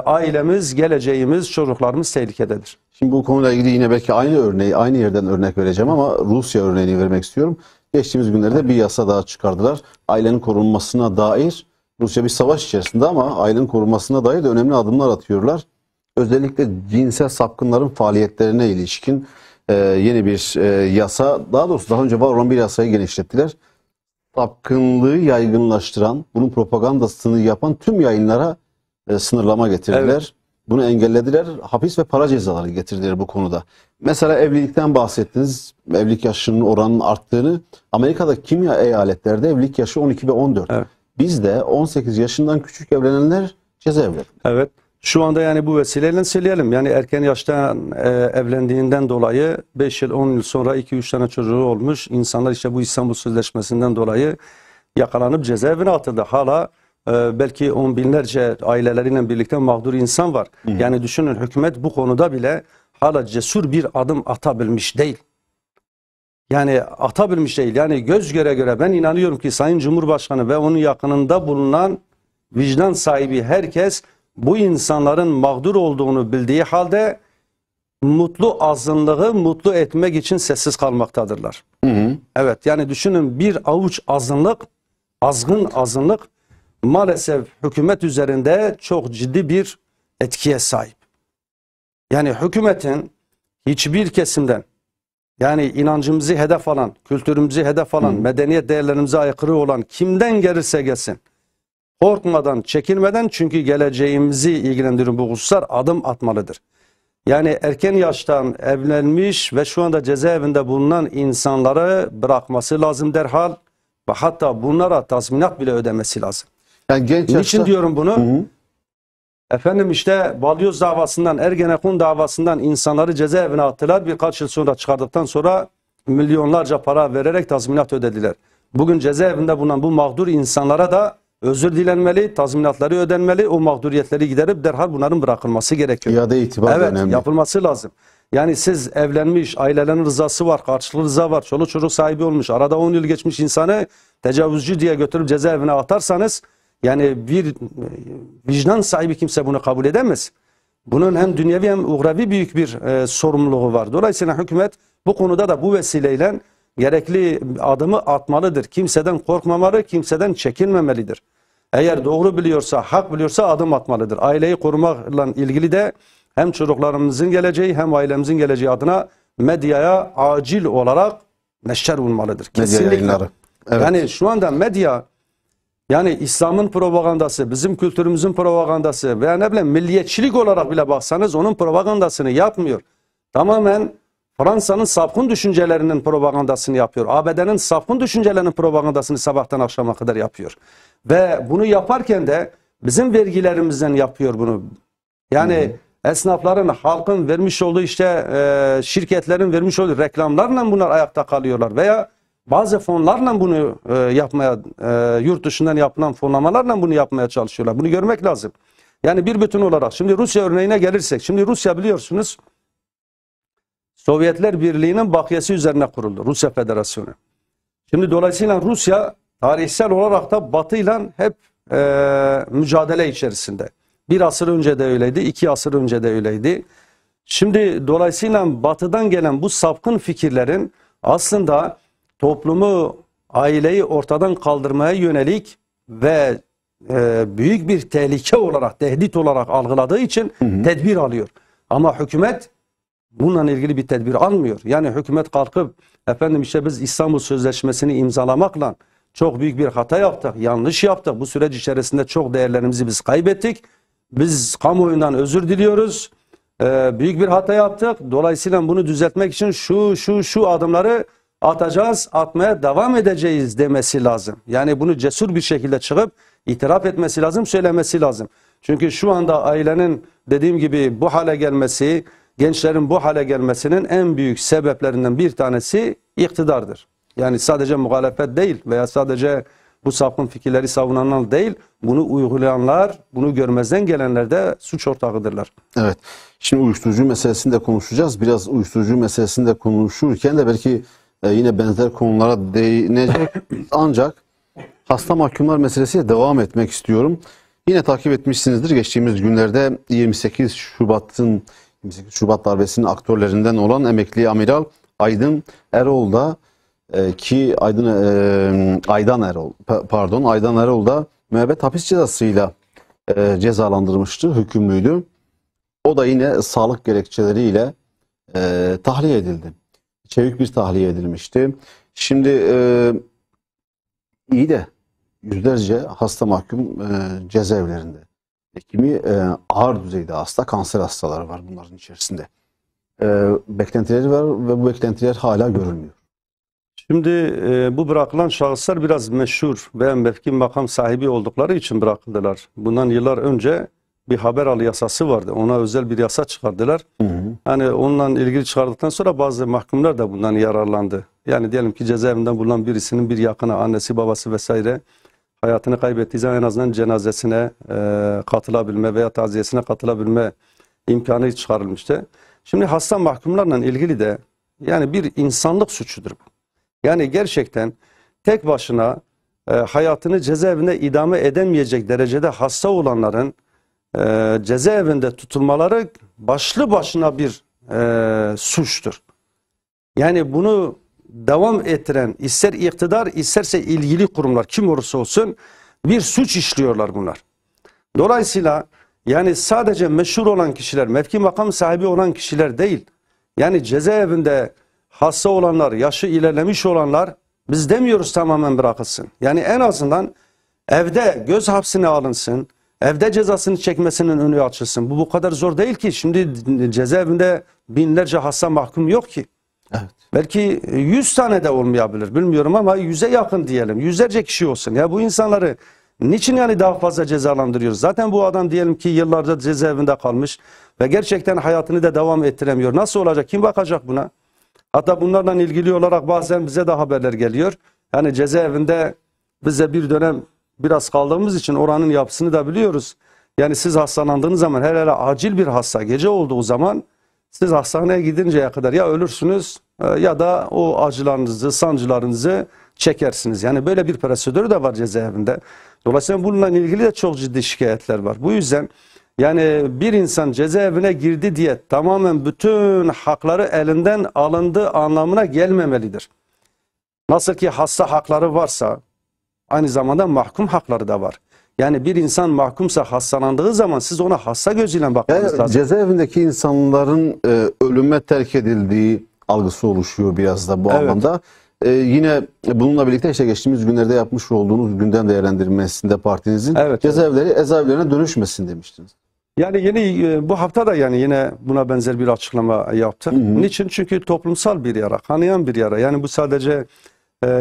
[SPEAKER 2] ailemiz, geleceğimiz, çocuklarımız tehlikededir.
[SPEAKER 1] Şimdi bu konuyla ilgili yine belki aynı yerden örnek vereceğim ama Rusya örneğini vermek istiyorum. Geçtiğimiz günlerde bir yasa daha çıkardılar. Ailenin korunmasına dair. Rusya bir savaş içerisinde ama ailenin korunmasına dair de önemli adımlar atıyorlar. Özellikle cinsel sapkınların faaliyetlerine ilişkin yeni bir yasa, daha doğrusu daha önce var olan bir yasayı genişlettiler. Sapkınlığı yaygınlaştıran, bunun propagandasını yapan tüm yayınlara sınırlama getirdiler. Evet. Bunu engellediler. Hapis ve para cezaları getirdiler bu konuda. Mesela evlilikten bahsettiniz. Evlilik yaşının oranının arttığını. Amerika'da kimi eyaletlerde evlilik yaşı 12 ve 14. Evet. Bizde 18 yaşından küçük evlenenler cezaevleri. Evet.
[SPEAKER 2] Şu anda yani bu vesileyle söyleyelim. Yani erken yaşta evlendiğinden dolayı 5 yıl 10 yıl sonra 2-3 tane çocuğu olmuş insanlar işte bu İstanbul Sözleşmesi'nden dolayı yakalanıp cezaevine atıldı. Hala belki on binlerce aileleriyle birlikte mağdur insan var. Yani düşünün, hükümet bu konuda bile hala cesur bir adım atabilmiş değil. Yani atabilmiş değil. Yani göz göre göre ben inanıyorum ki Sayın Cumhurbaşkanı ve onun yakınında bulunan vicdan sahibi herkes bu insanların mağdur olduğunu bildiği halde mutlu azınlığı mutlu etmek için sessiz kalmaktadırlar. Evet, yani düşünün, bir avuç azınlık, azgın azınlık maalesef hükümet üzerinde çok ciddi bir etkiye sahip. Yani hükümetin hiçbir kesimden, yani inancımızı hedef alan, kültürümüzü hedef alan, medeniyet değerlerimize aykırı olan kimden gelirse gelsin, korkmadan, çekinmeden, çünkü geleceğimizi ilgilendiren bu hususlar, adım atmalıdır. Yani erken yaştan evlenmiş ve şu anda cezaevinde bulunan insanları bırakması lazım derhal ve hatta bunlara tazminat bile ödemesi lazım.
[SPEAKER 1] Yani genç
[SPEAKER 2] Niçin diyorum bunu? Efendim işte Balyoz davasından, Ergenekon davasından insanları cezaevine attılar. Birkaç yıl sonra çıkardıktan sonra milyonlarca para vererek tazminat ödediler. Bugün cezaevinde bulunan bu mağdur insanlara da özür dilenmeli, tazminatları ödenmeli, o mağduriyetleri giderip derhal bunların bırakılması gerekiyor.
[SPEAKER 1] İade itibar önemli.
[SPEAKER 2] Evet, yapılması lazım. Yani siz evlenmiş, ailelerin rızası var, karşılıklı rıza var, çoluk çocuk sahibi olmuş, arada 10 yıl geçmiş insanı tecavüzcü diye götürüp cezaevine atarsanız, yani bir vicdan sahibi kimse bunu kabul edemez. Bunun hem dünyevi hem uhrevi büyük bir sorumluluğu var. Dolayısıyla hükümet bu konuda da bu vesileyle gerekli adımı atmalıdır. Kimseden korkmamalı, kimseden çekinmemelidir. Eğer doğru biliyorsa, hak biliyorsa adım atmalıdır. Aileyi korumakla ilgili de hem çocuklarımızın geleceği hem ailemizin geleceği adına medyaya acil olarak neşter olmalıdır. Kesinlikle.
[SPEAKER 1] yayınları. Evet.
[SPEAKER 2] Yani şu anda medya, yani İslam'ın propagandası, bizim kültürümüzün propagandası veya ne bileyim milliyetçilik olarak bile baksanız onun propagandasını yapmıyor. Tamamen Fransa'nın sapkın düşüncelerinin propagandasını yapıyor. ABD'nin sapkın düşüncelerinin propagandasını sabahtan akşama kadar yapıyor. Ve bunu yaparken de bizim vergilerimizden yapıyor bunu. Yani esnafların, halkın vermiş olduğu şirketlerin vermiş olduğu reklamlarla bunlar ayakta kalıyorlar. Veya bazı fonlarla bunu yurt dışından yapılan fonlamalarla bunu yapmaya çalışıyorlar. Bunu görmek lazım. Yani bir bütün olarak. Şimdi Rusya örneğine gelirsek. Şimdi Rusya biliyorsunuz Sovyetler Birliği'nin bakiyesi üzerine kuruldu. Rusya Federasyonu. Şimdi dolayısıyla Rusya tarihsel olarak da Batı'yla hep mücadele içerisinde. Bir asır önce de öyleydi, 2 asır önce de öyleydi. Şimdi dolayısıyla Batı'dan gelen bu sapkın fikirlerin aslında toplumu, aileyi ortadan kaldırmaya yönelik ve büyük bir tehlike olarak, tehdit olarak algıladığı için tedbir alıyor. Ama hükümet bununla ilgili bir tedbir almıyor. Yani hükümet kalkıp efendim işte biz İstanbul Sözleşmesi'ni imzalamakla çok büyük bir hata yaptık, yanlış yaptık. Bu süreç içerisinde çok değerlerimizi biz kaybettik. Biz kamuoyundan özür diliyoruz. Büyük bir hata yaptık. Dolayısıyla bunu düzeltmek için şu adımları atacağız, atmaya devam edeceğiz demesi lazım. Yani bunu cesur bir şekilde çıkıp itiraf etmesi lazım, söylemesi lazım. Çünkü şu anda ailenin dediğim gibi bu hale gelmesi, gençlerin bu hale gelmesinin en büyük sebeplerinden bir tanesi iktidardır. Yani sadece muhalefet değil veya sadece bu sapkın fikirleri savunanlar değil, bunu uygulayanlar, bunu görmezden gelenler de suç ortağıdırlar.
[SPEAKER 1] Evet. Şimdi uyuşturucu meselesini de konuşacağız. Biraz uyuşturucu meselesini de konuşurken de belki yine benzer konulara değinecek. Ancak hasta mahkumlar meselesiyle devam etmek istiyorum. Yine takip etmişsinizdir. Geçtiğimiz günlerde 28 Şubat darbesinin aktörlerinden olan emekli amiral Aydın Erol da Aydan Erol da müebbet hapis cezasıyla cezalandırmıştı, hükümlüydü. O da yine sağlık gerekçeleriyle tahliye edildi. Çevik bir tahliye edilmişti. Şimdi iyi de yüzlerce hasta mahkum cezaevlerinde. Kimi ağır düzeyde hasta, kanser hastaları var bunların içerisinde. Beklentileri var ve bu beklentiler hala görülmüyor.
[SPEAKER 2] Şimdi bu bırakılan şahıslar biraz meşhur ve mevki makam sahibi oldukları için bırakıldılar. Bundan yıllar önce bir haber al yasası vardı. Ona özel bir yasa çıkardılar. Hani onunla ilgili çıkardıktan sonra bazı mahkumlar da bundan yararlandı. Yani diyelim ki cezaevinden bulunan birisinin bir yakını, annesi, babası vesaire hayatını kaybettiği zaman en azından cenazesine katılabilme veya taziyesine katılabilme imkanı çıkarılmıştı. Şimdi hasta mahkumlarla ilgili de yani bir insanlık suçudur bu. Yani gerçekten tek başına hayatını cezaevinde idame edemeyecek derecede hasta olanların cezaevinde tutulmaları başlı başına bir suçtur. Yani bunu devam ettiren ister iktidar isterse ilgili kurumlar kim olursa olsun bir suç işliyorlar bunlar. Dolayısıyla yani sadece meşhur olan kişiler, mevki makam sahibi olan kişiler değil. Yani cezaevinde hasta olanlar, yaşı ilerlemiş olanlar biz demiyoruz tamamen bırakılsın. Yani en azından evde göz hapsine alınsın, evde cezasını çekmesinin önü açılsın. Bu kadar zor değil ki. Şimdi cezaevinde binlerce hasta mahkum yok ki.
[SPEAKER 1] Evet.
[SPEAKER 2] Belki 100 tane de olmayabilir bilmiyorum ama 100'e yakın diyelim. Yüzlerce kişi olsun. Ya bu insanları niçin yani daha fazla cezalandırıyoruz? Zaten bu adam diyelim ki yıllarca cezaevinde kalmış ve gerçekten hayatını da devam ettiremiyor. Nasıl olacak? Kim bakacak buna? Hatta bunlarla ilgili olarak bazen bize de haberler geliyor. Yani cezaevinde bize bir dönem biraz kaldığımız için oranın yapısını da biliyoruz. Yani siz hastalandığınız zaman hele acil bir hasta gece olduğu zaman siz hastaneye gidinceye kadar ya ölürsünüz ya da o acılarınızı, sancılarınızı çekersiniz. Yani böyle bir prosedür de var cezaevinde. Dolayısıyla bununla ilgili de çok ciddi şikayetler var. Bu yüzden yani bir insan cezaevine girdi diye tamamen bütün hakları elinden alındığı anlamına gelmemelidir. Nasıl ki hasta hakları varsa aynı zamanda mahkum hakları da var. Yani bir insan mahkumsa hastalandığı zaman siz ona hasta gözüyle bakmanız lazım.
[SPEAKER 1] Cezaevindeki insanların ölüme terk edildiği algısı oluşuyor biraz da bu anlamda. Yine bununla birlikte işte geçtiğimiz günlerde yapmış olduğunuz gündem değerlendirmesinde partinizin cezaevleri ezaevlerine dönüşmesin demiştiniz.
[SPEAKER 2] Yani yeni bu hafta da yani yine buna benzer bir açıklama yaptık. Niçin? Çünkü toplumsal bir yara, kanayan bir yara. Yani bu sadece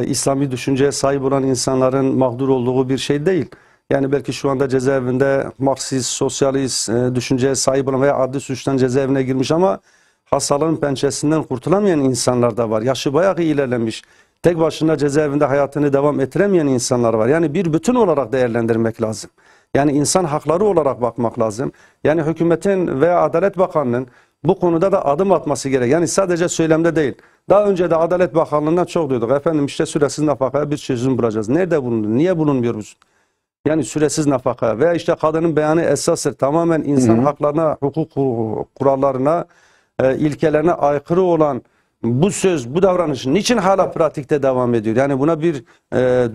[SPEAKER 2] İslami düşünceye sahip olan insanların mağdur olduğu bir şey değil. Yani belki şu anda cezaevinde Marksist, sosyalist düşünceye sahip olan veya adli suçtan cezaevine girmiş ama hastalığın pençesinden kurtulamayan insanlar da var. Yaşı bayağı ilerlemiş. Tek başına cezaevinde hayatını devam ettiremeyen insanlar var. Yani bir bütün olarak değerlendirmek lazım. Yani insan hakları olarak bakmak lazım. Yani hükümetin veya Adalet Bakanlığı'nın bu konuda da adım atması gerek. Yani sadece söylemde değil. Daha önce de Adalet Bakanlığı'ndan çok duyduk. Efendim işte süresiz nafakaya bir çözüm bulacağız. Nerede bulundu? Niye bulunmuyoruz? Yani süresiz nafaka veya işte kadının beyanı esastır. Tamamen insan haklarına, hukuk kurallarına, ilkelerine aykırı olan bu söz, bu davranış niçin hala pratikte devam ediyor? Yani buna bir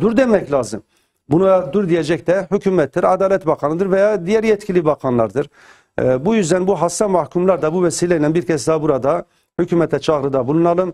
[SPEAKER 2] dur demek lazım. Buna dur diyecek de hükümettir, Adalet Bakanı'dır veya diğer yetkili bakanlardır. Bu yüzden bu hasta mahkumlar da bu vesileyle bir kez daha burada hükümete çağrıda bulunalım.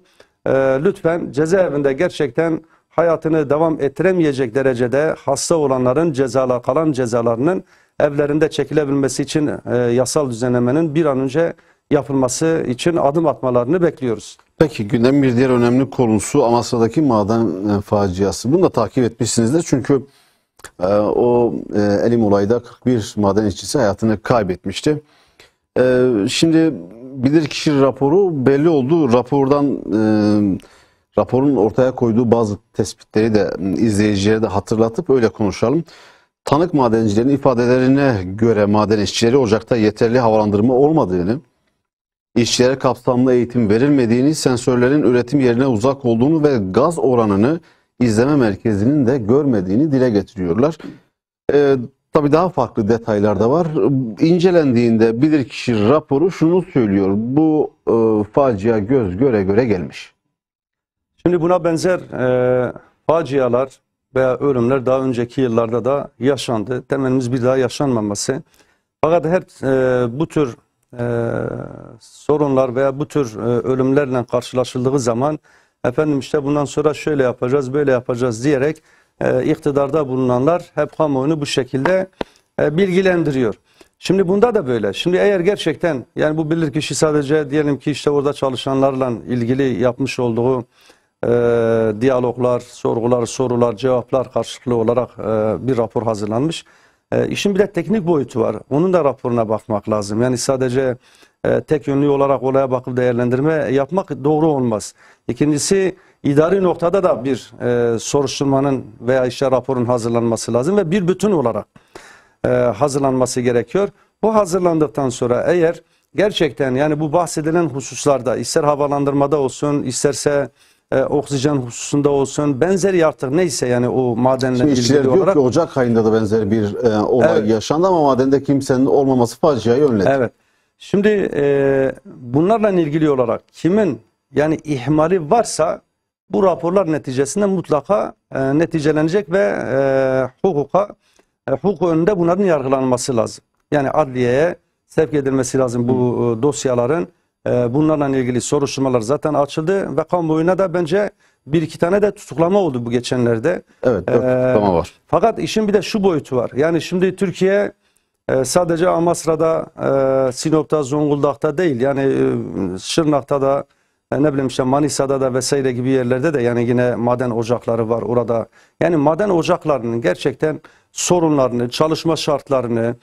[SPEAKER 2] Lütfen cezaevinde gerçekten hayatını devam ettiremeyecek derecede hasta olanların kalan cezalarının evlerinde çekilebilmesi için yasal düzenlemenin bir an önce yapılması için adım atmalarını bekliyoruz.
[SPEAKER 1] Peki gündemin bir diğer önemli konusu Amasra'daki maden faciası. Bunu da takip etmişsinizdir çünkü o elim olayda 41 maden işçisi hayatını kaybetmişti. Şimdi bilirkişi raporu belli oldu. Raporun ortaya koyduğu bazı tespitleri de izleyicilere de hatırlatıp öyle konuşalım. Tanık madencilerin ifadelerine göre maden işçileri ocakta yeterli havalandırma olmadığını, işçilere kapsamlı eğitim verilmediğini, sensörlerin üretim yerine uzak olduğunu ve gaz oranını izleme merkezinin de görmediğini dile getiriyorlar. Tabii daha farklı detaylar da var. İncelendiğinde bilirkişi raporu şunu söylüyor. Bu facia göz göre göre gelmiş.
[SPEAKER 2] Şimdi buna benzer facialar veya ölümler daha önceki yıllarda da yaşandı. Temennimiz bir daha yaşanmaması. Fakat hep bu tür sorunlar veya bu tür ölümlerle karşılaşıldığı zaman efendim işte bundan sonra şöyle yapacağız, böyle yapacağız diyerek iktidarda bulunanlar hep kamuoyunu bu şekilde bilgilendiriyor. Şimdi bunda da böyle. Şimdi eğer gerçekten yani bu bilirkişi sadece diyelim ki işte orada çalışanlarla ilgili yapmış olduğu diyaloglar, sorgular, sorular, cevaplar karşılıklı olarak bir rapor hazırlanmış. İşin bir de teknik boyutu var. Onun da raporuna bakmak lazım. Yani sadece tek yönlü olarak olaya bakıp değerlendirme yapmak doğru olmaz. İkincisi idari noktada da bir soruşturmanın veya işte raporun hazırlanması lazım ve bir bütün olarak hazırlanması gerekiyor. Bu hazırlandıktan sonra eğer gerçekten yani bu bahsedilen hususlarda ister havalandırmada olsun isterse oksijen hususunda olsun benzeri artık neyse yani o madenle ilgili olarak.
[SPEAKER 1] Ki Ocak ayında da benzer bir olay yaşandı ama madende kimsenin olmaması faciayı önledi.
[SPEAKER 2] Evet. Şimdi bunlarla ilgili olarak kimin yani ihmali varsa bu raporlar neticesinde mutlaka neticelenecek ve hukuk önünde bunların yargılanması lazım. Yani adliyeye sevk edilmesi lazım bu dosyaların. Bunlarla ilgili soruşturmalar zaten açıldı ve kamuoyuna da bence bir iki tane de tutuklama oldu bu geçenlerde.
[SPEAKER 1] Evet, 4 tutuklama var.
[SPEAKER 2] Fakat işin bir de şu boyutu var. Yani şimdi Türkiye sadece Amasra'da, Sinop'ta, Zonguldak'ta değil. Yani Şırnak'ta da, ne bileyim işte Manisa'da da vesaire gibi yerlerde de yani yine maden ocakları var orada. Yani maden ocaklarının gerçekten sorunlarını, çalışma şartlarını,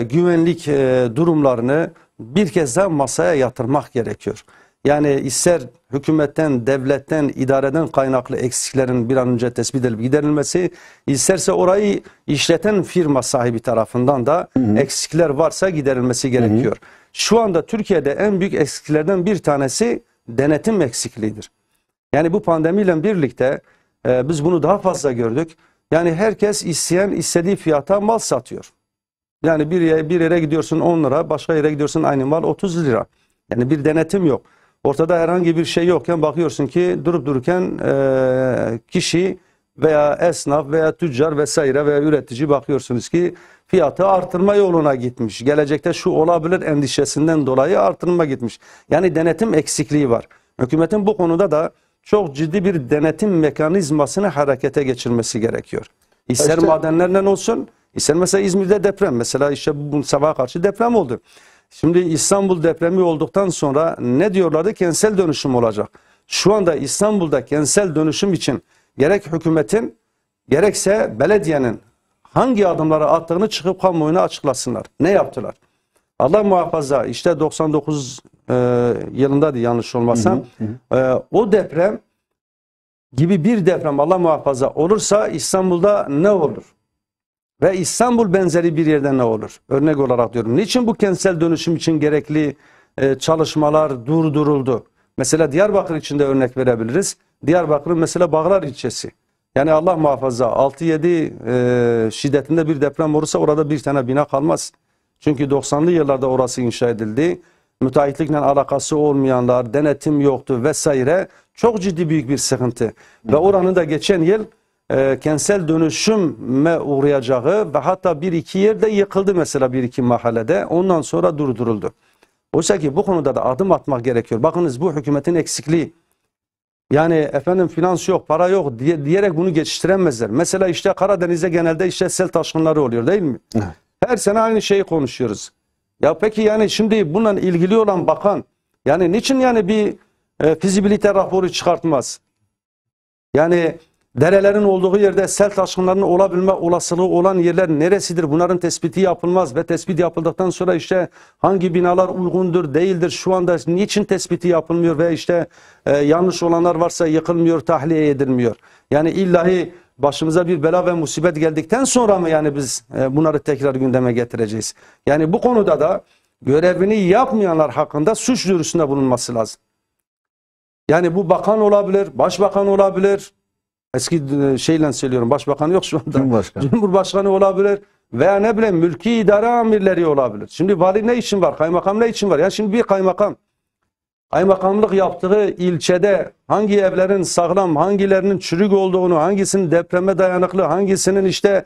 [SPEAKER 2] güvenlik durumlarını bir kez daha masaya yatırmak gerekiyor. Yani ister hükümetten, devletten, idareden kaynaklı eksiklerin bir an önce tespit edilip giderilmesi, isterse orayı işleten firma sahibi tarafından da eksikler varsa giderilmesi gerekiyor. Şu anda Türkiye'de en büyük eksiklerden bir tanesi denetim eksikliğidir. Yani bu pandemiyle birlikte biz bunu daha fazla gördük. Yani herkes isteyen istediği fiyata mal satıyor. Yani bir yere gidiyorsun 10 lira, başka yere gidiyorsun aynı mal 30 lira. Yani bir denetim yok. ortada herhangi bir şey yokken bakıyorsun ki durup dururken kişi veya esnaf veya tüccar vesaire veya üretici bakıyorsunuz ki fiyatı artırma yoluna gitmiş. Gelecekte şu olabilir endişesinden dolayı artırma gitmiş. Yani denetim eksikliği var. Hükümetin bu konuda da çok ciddi bir denetim mekanizmasını harekete geçirmesi gerekiyor. İster
[SPEAKER 1] İşte,
[SPEAKER 2] madenlerden olsun, ister mesela İzmir'de deprem. Mesela işte bu sabaha karşı deprem oldu. Şimdi İstanbul depremi olduktan sonra ne diyorlardı? Kentsel dönüşüm olacak. Şu anda İstanbul'da kentsel dönüşüm için gerek hükümetin gerekse belediyenin hangi adımları attığını çıkıp kamuoyuna açıklasınlar. Ne yaptılar? Allah muhafaza işte 99 yılındaydı yanlış olmasam. O deprem gibi bir deprem Allah muhafaza olursa İstanbul'da ne olur? Ve İstanbul benzeri bir yerde ne olur? Örnek olarak diyorum. Niçin bu kentsel dönüşüm için gerekli çalışmalar durduruldu? Mesela Diyarbakır için de örnek verebiliriz. Diyarbakır'ın mesela Bağlar ilçesi. Yani Allah muhafaza 6-7 şiddetinde bir deprem olursa orada bir tane bina kalmaz. Çünkü 90'lı yıllarda orası inşa edildi. Müteahhitlikle alakası olmayanlar, denetim yoktu vesaire. Çok ciddi büyük bir sıkıntı. Ve oranın da geçen yıl kentsel dönüşüme uğrayacağı ve hatta bir iki yerde yıkıldı mesela bir iki mahallede. Ondan sonra durduruldu. Oysa ki bu konuda da adım atmak gerekiyor. Bakınız bu hükümetin eksikliği. Yani efendim finans yok, para yok diyerek bunu geçiştiremezler. Mesela işte Karadeniz'de genelde işte sel taşkınları oluyor değil mi? Evet. Her sene aynı şeyi konuşuyoruz. Ya peki yani şimdi bununla ilgili olan bakan yani niçin yani bir fizibilite raporu çıkartmaz? Yani derelerin olduğu yerde sel taşkınlarının olabilme olasılığı olan yerler neresidir? Bunların tespiti yapılmaz ve tespit yapıldıktan sonra işte hangi binalar uygundur, değildir, şu anda niçin tespiti yapılmıyor ve işte yanlış olanlar varsa yıkılmıyor, tahliye edilmiyor. Yani illahi başımıza bir bela ve musibet geldikten sonra mı yani biz bunları tekrar gündeme getireceğiz? Yani bu konuda da görevini yapmayanlar hakkında suç duyurusunda bulunması lazım. Yani bu bakan olabilir, başbakan olabilir. Eski şeyle söylüyorum, başbakan yok şu anda.
[SPEAKER 1] Cumhurbaşkanı.
[SPEAKER 2] Cumhurbaşkanı olabilir veya ne bileyim mülki idare amirleri olabilir. Şimdi vali ne için var? Kaymakam ne için var? Yani şimdi bir kaymakam kaymakamlık yaptığı ilçede hangi evlerin sağlam, hangilerinin çürük olduğunu, hangisinin depreme dayanıklı, hangisinin işte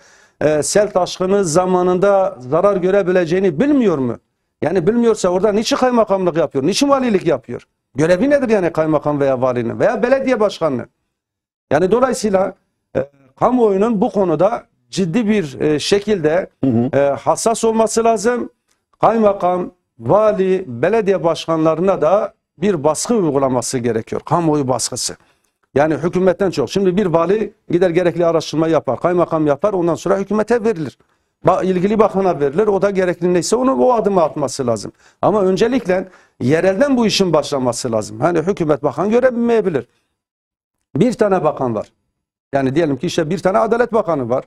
[SPEAKER 2] sel taşkını zamanında zarar görebileceğini bilmiyor mu? Yani bilmiyorsa orada niçin kaymakamlık yapıyor? Niçin valilik yapıyor? Görevi nedir yani kaymakam veya valinin veya belediye başkanının? Yani dolayısıyla kamuoyunun bu konuda ciddi bir şekilde hassas olması lazım. Kaymakam, vali, belediye başkanlarına da bir baskı uygulaması gerekiyor. Kamuoyu baskısı. Yani hükümetten çok. Şimdi bir vali gider gerekli araştırma yapar, kaymakam yapar, ondan sonra hükümete verilir. İlgili bakana verilir, o da gerekli neyse onu o adımı atması lazım. Ama öncelikle yerelden bu işin başlaması lazım. Hani hükümet bakan görebilmeyebilir. Bir tane bakan var. Yani diyelim ki işte bir tane Adalet Bakanı var.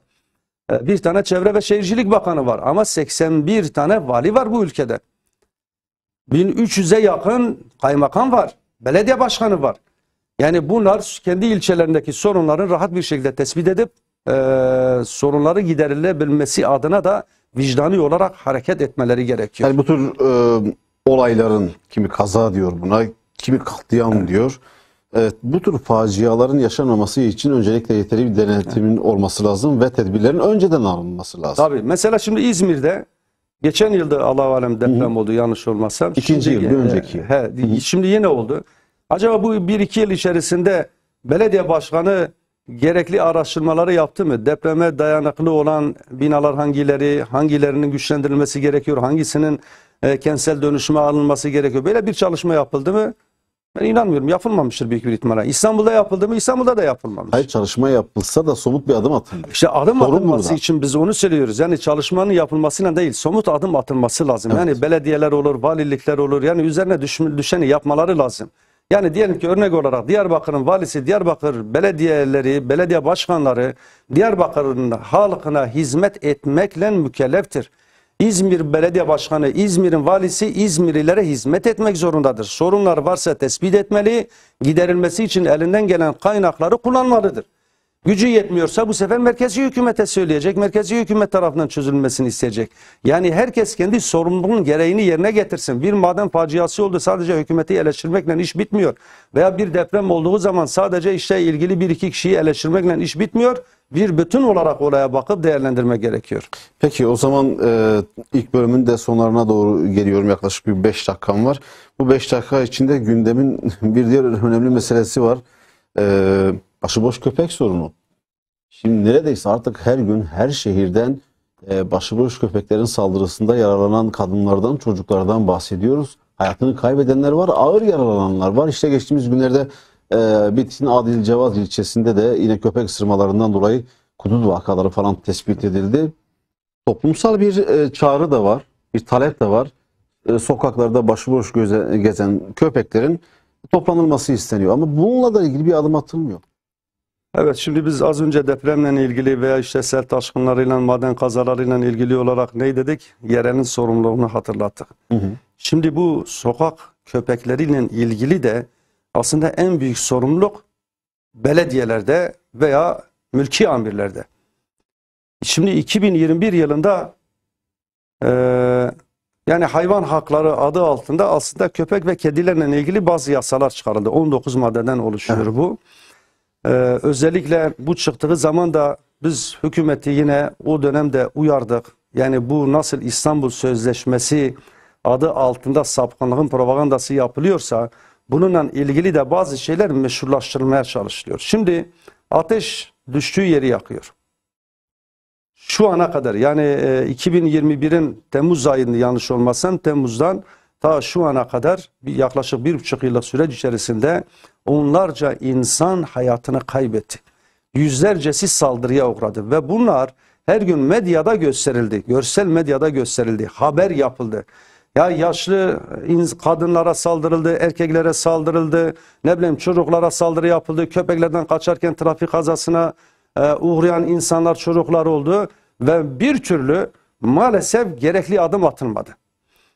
[SPEAKER 2] Bir tane Çevre ve Şehircilik Bakanı var. Ama 81 tane vali var bu ülkede. 1300'e yakın kaymakam var. Belediye başkanı var. Yani bunlar kendi ilçelerindeki sorunların rahat bir şekilde tespit edip sorunları giderilebilmesi adına da vicdani olarak hareket etmeleri gerekiyor.
[SPEAKER 1] Yani bu tür olayların kimi kaza diyor buna, kimi katliam diyor. Evet, bu tür faciaların yaşanmaması için öncelikle yeterli bir denetimin olması lazım ve tedbirlerin önceden alınması lazım.
[SPEAKER 2] Tabii. Mesela şimdi İzmir'de geçen yılda Allah-u alem deprem oldu yanlış olmazsam.
[SPEAKER 1] İkinci yıl, bir önceki.
[SPEAKER 2] Şimdi yine oldu. Acaba bu 1-2 yıl içerisinde belediye başkanı gerekli araştırmaları yaptı mı? Depreme dayanıklı olan binalar hangilerinin güçlendirilmesi gerekiyor, hangisinin kentsel dönüşüme alınması gerekiyor? Böyle bir çalışma yapıldı mı? Ben inanmıyorum. Yapılmamıştır büyük bir ihtimalle. İstanbul'da yapıldı mı? İstanbul'da da yapılmamış.
[SPEAKER 1] Hayır, çalışma yapılsa da somut bir adım atılmıyor.
[SPEAKER 2] İşte adım
[SPEAKER 1] Sorun
[SPEAKER 2] atılması
[SPEAKER 1] burada.
[SPEAKER 2] için biz onu söylüyoruz. Yani çalışmanın yapılmasıyla değil, somut adım atılması lazım.
[SPEAKER 1] Evet.
[SPEAKER 2] Yani belediyeler olur, valilikler olur. Yani üzerine düşeni yapmaları lazım. Yani diyelim ki örnek olarak Diyarbakır'ın valisi, Diyarbakır belediyeleri, belediye başkanları Diyarbakır'ın halkına hizmet etmekle mükelleftir. İzmir Belediye Başkanı, İzmir'in valisi İzmirlilere hizmet etmek zorundadır. Sorunlar varsa tespit etmeli, giderilmesi için elinden gelen kaynakları kullanmalıdır. Gücü yetmiyorsa bu sefer merkezi hükümete söyleyecek. Merkezi hükümet tarafından çözülmesini isteyecek. Yani herkes kendi sorumluluğunun gereğini yerine getirsin. Bir maden faciası oldu, sadece hükümeti eleştirmekle iş bitmiyor. Veya bir deprem olduğu zaman sadece işte ilgili bir iki kişiyi eleştirmekle iş bitmiyor. Bir bütün olarak olaya bakıp değerlendirmek gerekiyor.
[SPEAKER 1] Peki o zaman ilk bölümün de sonlarına doğru geliyorum. Yaklaşık bir 5 dakikam var. Bu 5 dakika içinde gündemin bir diğer önemli meselesi var. Başıboş köpek sorunu. Şimdi neredeyse artık her gün her şehirden başıboş köpeklerin saldırısında yaralanan kadınlardan, çocuklardan bahsediyoruz. Hayatını kaybedenler var, ağır yaralananlar var. İşte geçtiğimiz günlerde Bitlis'in Adilcevaz ilçesinde de yine köpek ısırmalarından dolayı kuduz vakaları falan tespit edildi. Toplumsal bir çağrı da var, bir talep de var. Sokaklarda başıboş gezen köpeklerin toplanılması isteniyor. Ama bununla da ilgili bir adım atılmıyor.
[SPEAKER 2] Evet, şimdi biz az önce depremle ilgili veya işte sel taşkınlarıyla, maden kazalarıyla ilgili olarak ne dedik? Yerelin sorumluluğunu hatırlattık. Şimdi bu sokak köpekleriyle ilgili de aslında en büyük sorumluluk belediyelerde veya mülki amirlerde. Şimdi 2021 yılında yani hayvan hakları adı altında aslında köpek ve kedilerle ilgili bazı yasalar çıkarıldı. 19 maddeden oluşuyor bu. Özellikle bu çıktığı zaman da biz hükümeti yine o dönemde uyardık. Yani bu nasıl İstanbul Sözleşmesi adı altında sapkınlığın propagandası yapılıyorsa bununla ilgili de bazı şeyler meşrulaştırılmaya çalışılıyor. Şimdi ateş düştüğü yeri yakıyor. Şu ana kadar yani 2021'in Temmuz ayında yanlış olmazsam Temmuz'dan ta şu ana kadar yaklaşık 1,5 yıllık süreç içerisinde onlarca insan hayatını kaybetti. Yüzlercesi saldırıya uğradı ve bunlar her gün medyada gösterildi. Görsel medyada gösterildi. Haber yapıldı. Ya yaşlı kadınlara saldırıldı, erkeklere saldırıldı, ne bileyim çocuklara saldırı yapıldı. Köpeklerden kaçarken trafik kazasına uğrayan insanlar, çocuklar oldu ve bir türlü maalesef gerekli adım atılmadı.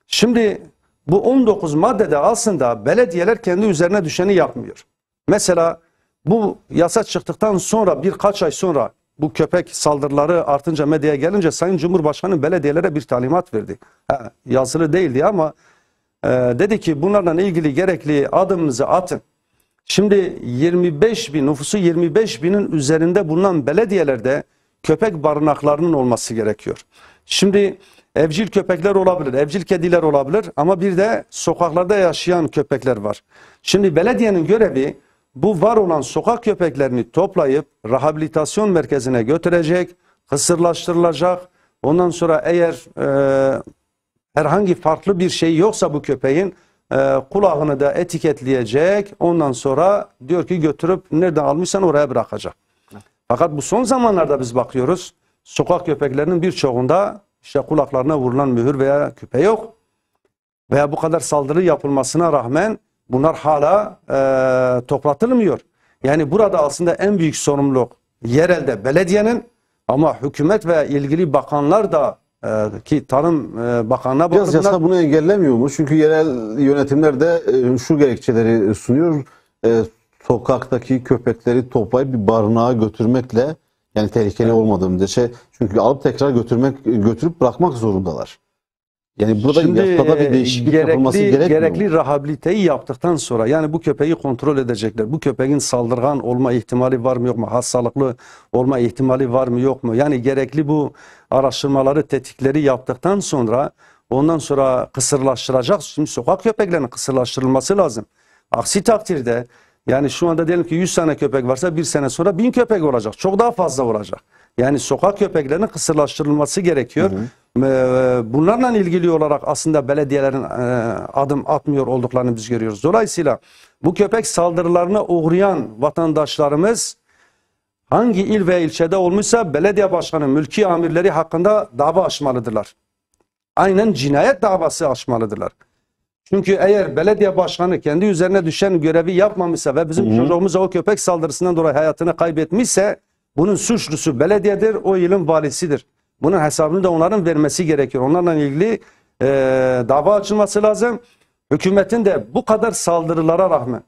[SPEAKER 2] Şimdi bu 19 maddede aslında belediyeler kendi üzerine düşeni yapmıyor. Mesela bu yasa çıktıktan sonra birkaç ay sonra bu köpek saldırıları artınca medyaya gelince Sayın Cumhurbaşkanı belediyelere bir talimat verdi. Yazılı değildi ama dedi ki bunlarla ilgili gerekli adımınızı atın. Şimdi 25 bin nüfusu 25 binin üzerinde bulunan belediyelerde köpek barınaklarının olması gerekiyor. Şimdi evcil köpekler olabilir, evcil kediler olabilir ama bir de sokaklarda yaşayan köpekler var. Şimdi belediyenin görevi bu var olan sokak köpeklerini toplayıp rehabilitasyon merkezine götürecek, kısırlaştırılacak. Ondan sonra eğer herhangi farklı bir şey yoksa bu köpeğin kulağını da etiketleyecek. Ondan sonra diyor ki götürüp nereden almışsan oraya bırakacak. Fakat bu son zamanlarda biz bakıyoruz sokak köpeklerinin birçoğunda işte kulaklarına vurulan mühür veya küpe yok. Veya bu kadar saldırı yapılmasına rağmen bunlar hala toplatılmıyor. Yani burada aslında en büyük sorumluluk yerelde belediyenin ama hükümet ve ilgili bakanlar da ki Tarım Bakanlığı'na
[SPEAKER 1] Biraz yasa bunu engellemiyor mu? Çünkü yerel yönetimler de şu gerekçeleri sunuyor. Sokaktaki köpekleri toplayıp bir barınağa götürmekle yani tehlikeli olmadığı müddetçe çünkü alıp tekrar götürüp bırakmak zorundalar. Yani burada yasada bir değişiklik yapılması gerekmiyor.
[SPEAKER 2] Gerekli rehabiliteyi yaptıktan sonra yani bu köpeği kontrol edecekler. Bu köpeğin saldırgan olma ihtimali var mı yok mu? Hastalıklı olma ihtimali var mı yok mu? Yani gerekli bu araştırmaları, tetkikleri yaptıktan sonra ondan sonra kısırlaştıracak. Şimdi sokak köpeklerinin kısırlaştırılması lazım. Aksi takdirde yani şu anda diyelim ki 100 tane köpek varsa bir sene sonra 1000 köpek olacak. Çok daha fazla olacak. Yani sokak köpeklerinin kısırlaştırılması gerekiyor. Bunlarla ilgili olarak aslında belediyelerin adım atmıyor olduklarını biz görüyoruz. Dolayısıyla bu köpek saldırılarına uğrayan vatandaşlarımız hangi il ve ilçede olmuşsa belediye başkanı, mülki amirleri hakkında dava açmalıdırlar. Aynen cinayet davası açmalıdırlar. Çünkü eğer belediye başkanı kendi üzerine düşen görevi yapmamışsa ve bizim çocuğumuz o köpek saldırısından dolayı hayatını kaybetmişse bunun suçlusu belediyedir, o ilin valisidir. Bunun hesabını da onların vermesi gerekiyor. Onlarla ilgili dava açılması lazım. Hükümetin de bu kadar saldırılara rağmen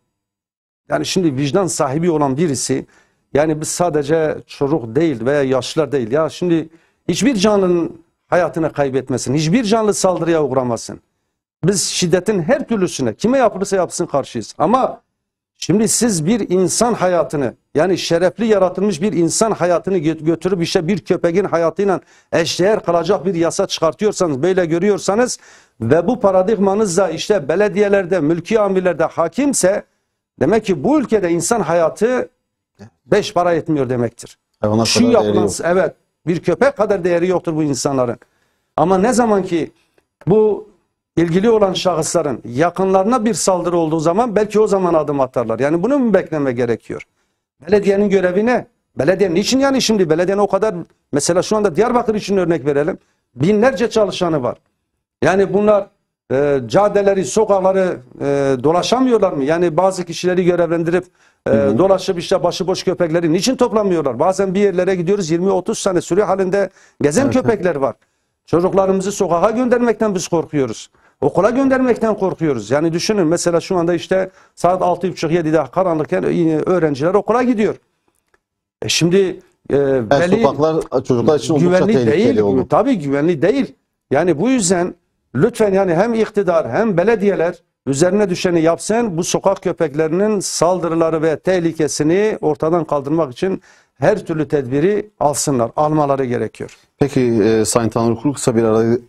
[SPEAKER 2] yani şimdi vicdan sahibi olan birisi Yani biz sadece çocuk değil veya yaşlılar değil. Ya şimdi hiçbir canlının hayatını kaybetmesin. Hiçbir canlı saldırıya uğramasın. Biz şiddetin her türlüsüne kime yapılırsa yapsın karşıyız. Ama şimdi siz bir insan hayatını, yani şerefli yaratılmış bir insan hayatını götürüp işte bir köpeğin hayatıyla eşdeğer kalacak bir yasa çıkartıyorsanız, böyle görüyorsanız ve bu paradigmanız da işte belediyelerde, mülki amirlerde hakimse, demek ki bu ülkede insan hayatı beş para etmiyor demektir.
[SPEAKER 1] Hayvanlar
[SPEAKER 2] Şu
[SPEAKER 1] kadar değeri
[SPEAKER 2] yapılan,
[SPEAKER 1] yok.
[SPEAKER 2] evet, bir köpek kadar değeri yoktur bu insanların. Ama ne zaman ki bu ilgili olan şahısların yakınlarına bir saldırı olduğu zaman belki o zaman adım atarlar. Yani bunu mu bekleme gerekiyor? Belediyenin görevi ne? Belediye niçin, yani şimdi belediyenin o kadar, mesela şu anda Diyarbakır için örnek verelim. Binlerce çalışanı var. Yani bunlar caddeleri, sokakları dolaşamıyorlar mı? Yani bazı kişileri görevlendirip dolaşıp işte başıboş köpekleri niçin toplamıyorlar? Bazen bir yerlere gidiyoruz, 20-30 tane sürü halinde gezen köpekler var. Çocuklarımızı sokağa göndermekten biz korkuyoruz. Okula göndermekten korkuyoruz. Yani düşünün, mesela şu anda işte saat 6.30-7'de karanlıkken öğrenciler okula gidiyor. Şimdi veli
[SPEAKER 1] Sokaklar çocuklar için oldukça
[SPEAKER 2] güvenli
[SPEAKER 1] tehlikeli
[SPEAKER 2] değil.
[SPEAKER 1] oldu.
[SPEAKER 2] Tabii güvenli değil. Yani bu yüzden lütfen, yani hem iktidar hem belediyeler üzerine düşeni yapsın. Bu sokak köpeklerinin saldırıları ve tehlikesini ortadan kaldırmak için her türlü tedbiri alsınlar. Almaları gerekiyor.
[SPEAKER 1] Peki Sayın Tanrı Kulu, kısa bir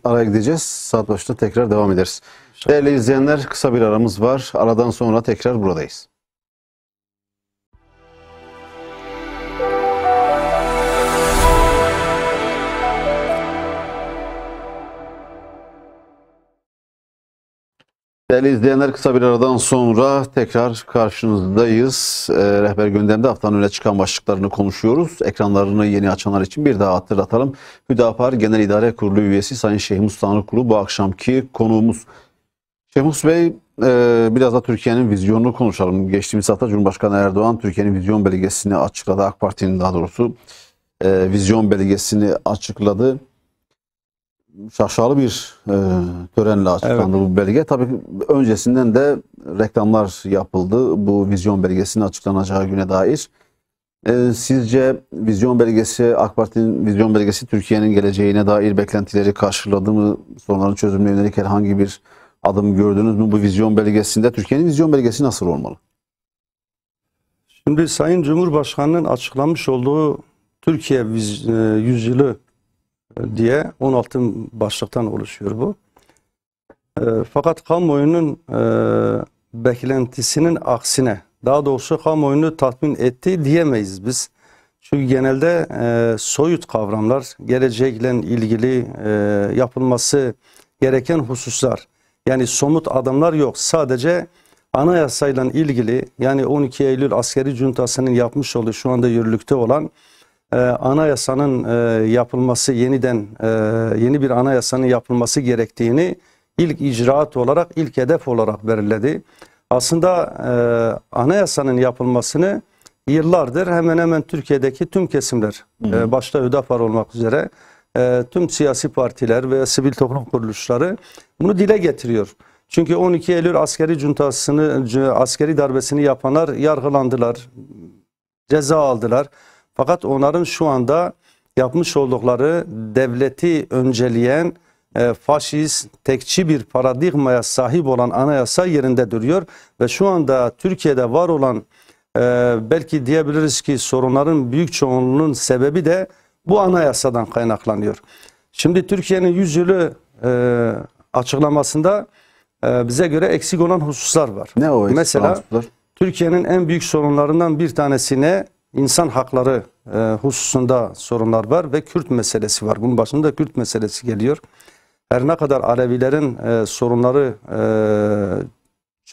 [SPEAKER 1] araya gideceğiz. Saat başında tekrar devam ederiz. Değerli izleyenler, kısa bir aramız var. Aradan sonra tekrar buradayız. Değerli izleyenler, kısa bir aradan sonra tekrar karşınızdayız. Rehber Gündem'de haftanın öne çıkan başlıklarını konuşuyoruz. Ekranlarını yeni açanlar için bir daha hatırlatalım. Hüdapar Genel İdare Kurulu üyesi Sayın Şehmus Tanrıkulu bu akşamki konuğumuz. Şehmus Bey, biraz da Türkiye'nin vizyonunu konuşalım. Geçtiğimiz hafta Cumhurbaşkanı Erdoğan Türkiye'nin vizyon belgesini açıkladı. AK Parti'nin daha doğrusu vizyon belgesini açıkladı. Şaşalı bir törenle açıklandı bu belge. Tabii öncesinden de reklamlar yapıldı bu vizyon belgesinin açıklanacağı güne dair. Sizce vizyon belgesi, AK Parti'nin vizyon belgesi Türkiye'nin geleceğine dair beklentileri karşıladı mı? Sorunların çözümüne yönelik herhangi bir adım gördünüz mü bu vizyon belgesinde? Türkiye'nin vizyon belgesi nasıl olmalı?
[SPEAKER 2] Şimdi Sayın Cumhurbaşkanı'nın açıklamış olduğu Türkiye yüzyılı diye 16 başlıktan oluşuyor bu. Fakat kamuoyunun beklentisinin aksine, daha doğrusu kamuoyunu tatmin etti diyemeyiz biz. Çünkü genelde soyut kavramlar, gelecekle ilgili yapılması gereken hususlar, yani somut adımlar yok. Sadece anayasayla ilgili, yani 12 Eylül askeri cuntasının yapmış olduğu, şu anda yürürlükte olan anayasanın yapılması, yeniden yeni bir anayasanın yapılması gerektiğini ilk icraat olarak, ilk hedef olarak belirledi. Aslında anayasanın yapılmasını yıllardır hemen hemen Türkiye'deki tüm kesimler, başta Hüdapar olmak üzere tüm siyasi partiler ve sivil toplum kuruluşları bunu dile getiriyor. Çünkü 12 Eylül askeri cuntasını, askeri darbesini yapanlar yargılandılar, ceza aldılar. Fakat onların şu anda yapmış oldukları devleti önceleyen faşist, tekçi bir paradigmaya sahip olan anayasa yerinde duruyor. Ve şu anda Türkiye'de var olan belki diyebiliriz ki sorunların büyük çoğunluğunun sebebi de bu anayasadan kaynaklanıyor. Şimdi Türkiye'nin yüzyılı açıklamasında bize göre eksik olan hususlar var.
[SPEAKER 1] Ne o eksik
[SPEAKER 2] Mesela
[SPEAKER 1] hususlar?
[SPEAKER 2] Türkiye'nin en büyük sorunlarından bir tanesine İnsan hakları hususunda sorunlar var ve Kürt meselesi var. Bunun başında Kürt meselesi geliyor. Her ne kadar Alevilerin sorunları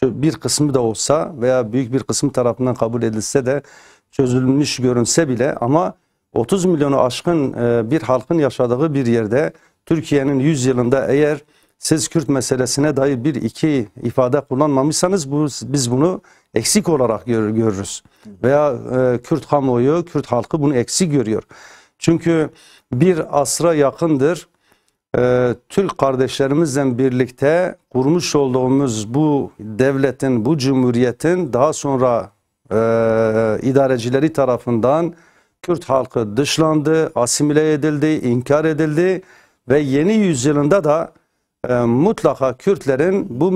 [SPEAKER 2] bir kısmı da olsa veya büyük bir kısım tarafından kabul edilse de, çözülmüş görünse bile, ama 30 milyonu aşkın bir halkın yaşadığı bir yerde Türkiye'nin 100 yılında eğer siz Kürt meselesine dair bir iki ifade kullanmamışsanız biz bunu eksik olarak görürüz. Veya Kürt kamuoyu, Kürt halkı bunu eksik görüyor. Çünkü bir asra yakındır Türk kardeşlerimizle birlikte kurmuş olduğumuz bu devletin, bu cumhuriyetin daha sonra idarecileri tarafından Kürt halkı dışlandı, asimile edildi, inkar edildi ve yeni yüzyılında da mutlaka Kürtlerin bu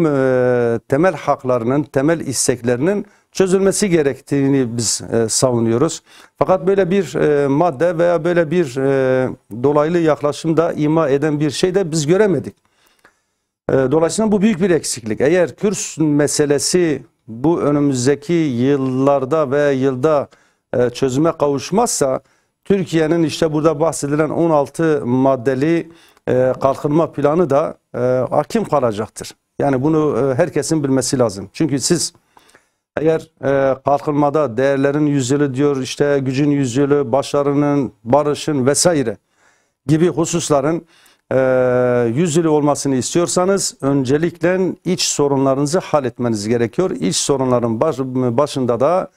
[SPEAKER 2] temel haklarının, temel isteklerinin çözülmesi gerektiğini biz savunuyoruz. Fakat böyle bir madde veya böyle bir dolaylı yaklaşımda ima eden bir şey de biz göremedik. Dolayısıyla bu büyük bir eksiklik. Eğer Kürt meselesi bu önümüzdeki yıllarda veya yılda çözüme kavuşmazsa Türkiye'nin işte burada bahsedilen 16 maddeli kalkınma planı da hakim kalacaktır. Yani bunu herkesin bilmesi lazım. Çünkü siz eğer kalkınmada değerlerin yüzyılı diyor, işte gücün yüzyılı, başarının, barışın vesaire gibi hususların yüzyılı olmasını istiyorsanız öncelikle iç sorunlarınızı halletmeniz gerekiyor. İç sorunların başında da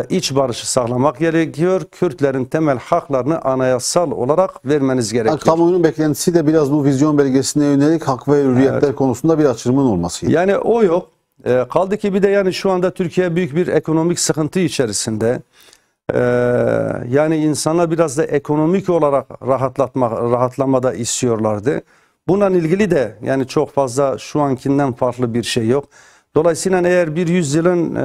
[SPEAKER 2] iç barışı sağlamak gerekiyor. Kürtlerin temel haklarını anayasal olarak vermeniz gerekiyor.
[SPEAKER 1] Yani kamuoyunun beklentisi de biraz bu vizyon belgesine yönelik hak ve hürriyetler konusunda bir açılımın olması.
[SPEAKER 2] Yani o yok. Kaldı ki bir de yani şu anda Türkiye büyük bir ekonomik sıkıntı içerisinde. Yani insanlar biraz da ekonomik olarak rahatlamada istiyorlardı. Bununla ilgili de yani çok fazla şu ankinden farklı bir şey yok. Dolayısıyla eğer bir yüzyılın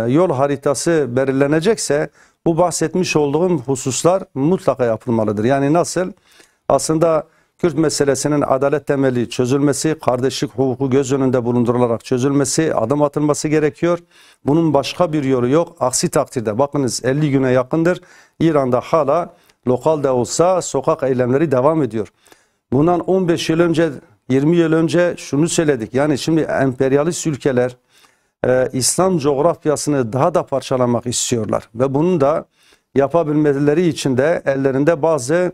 [SPEAKER 2] yol haritası belirlenecekse bu bahsetmiş olduğum hususlar mutlaka yapılmalıdır. Yani nasıl? Aslında Kürt meselesinin adalet temeli çözülmesi, kardeşlik hukuku göz önünde bulundurularak çözülmesi, adım atılması gerekiyor. Bunun başka bir yolu yok. Aksi takdirde bakınız 50 güne yakındır İran'da hala lokal da olsa sokak eylemleri devam ediyor. Bundan 15 yıl önce, 20 yıl önce şunu söyledik. Yani şimdi emperyalist ülkeler İslam coğrafyasını daha da parçalamak istiyorlar. Ve bunun da yapabilmeleri için de ellerinde bazı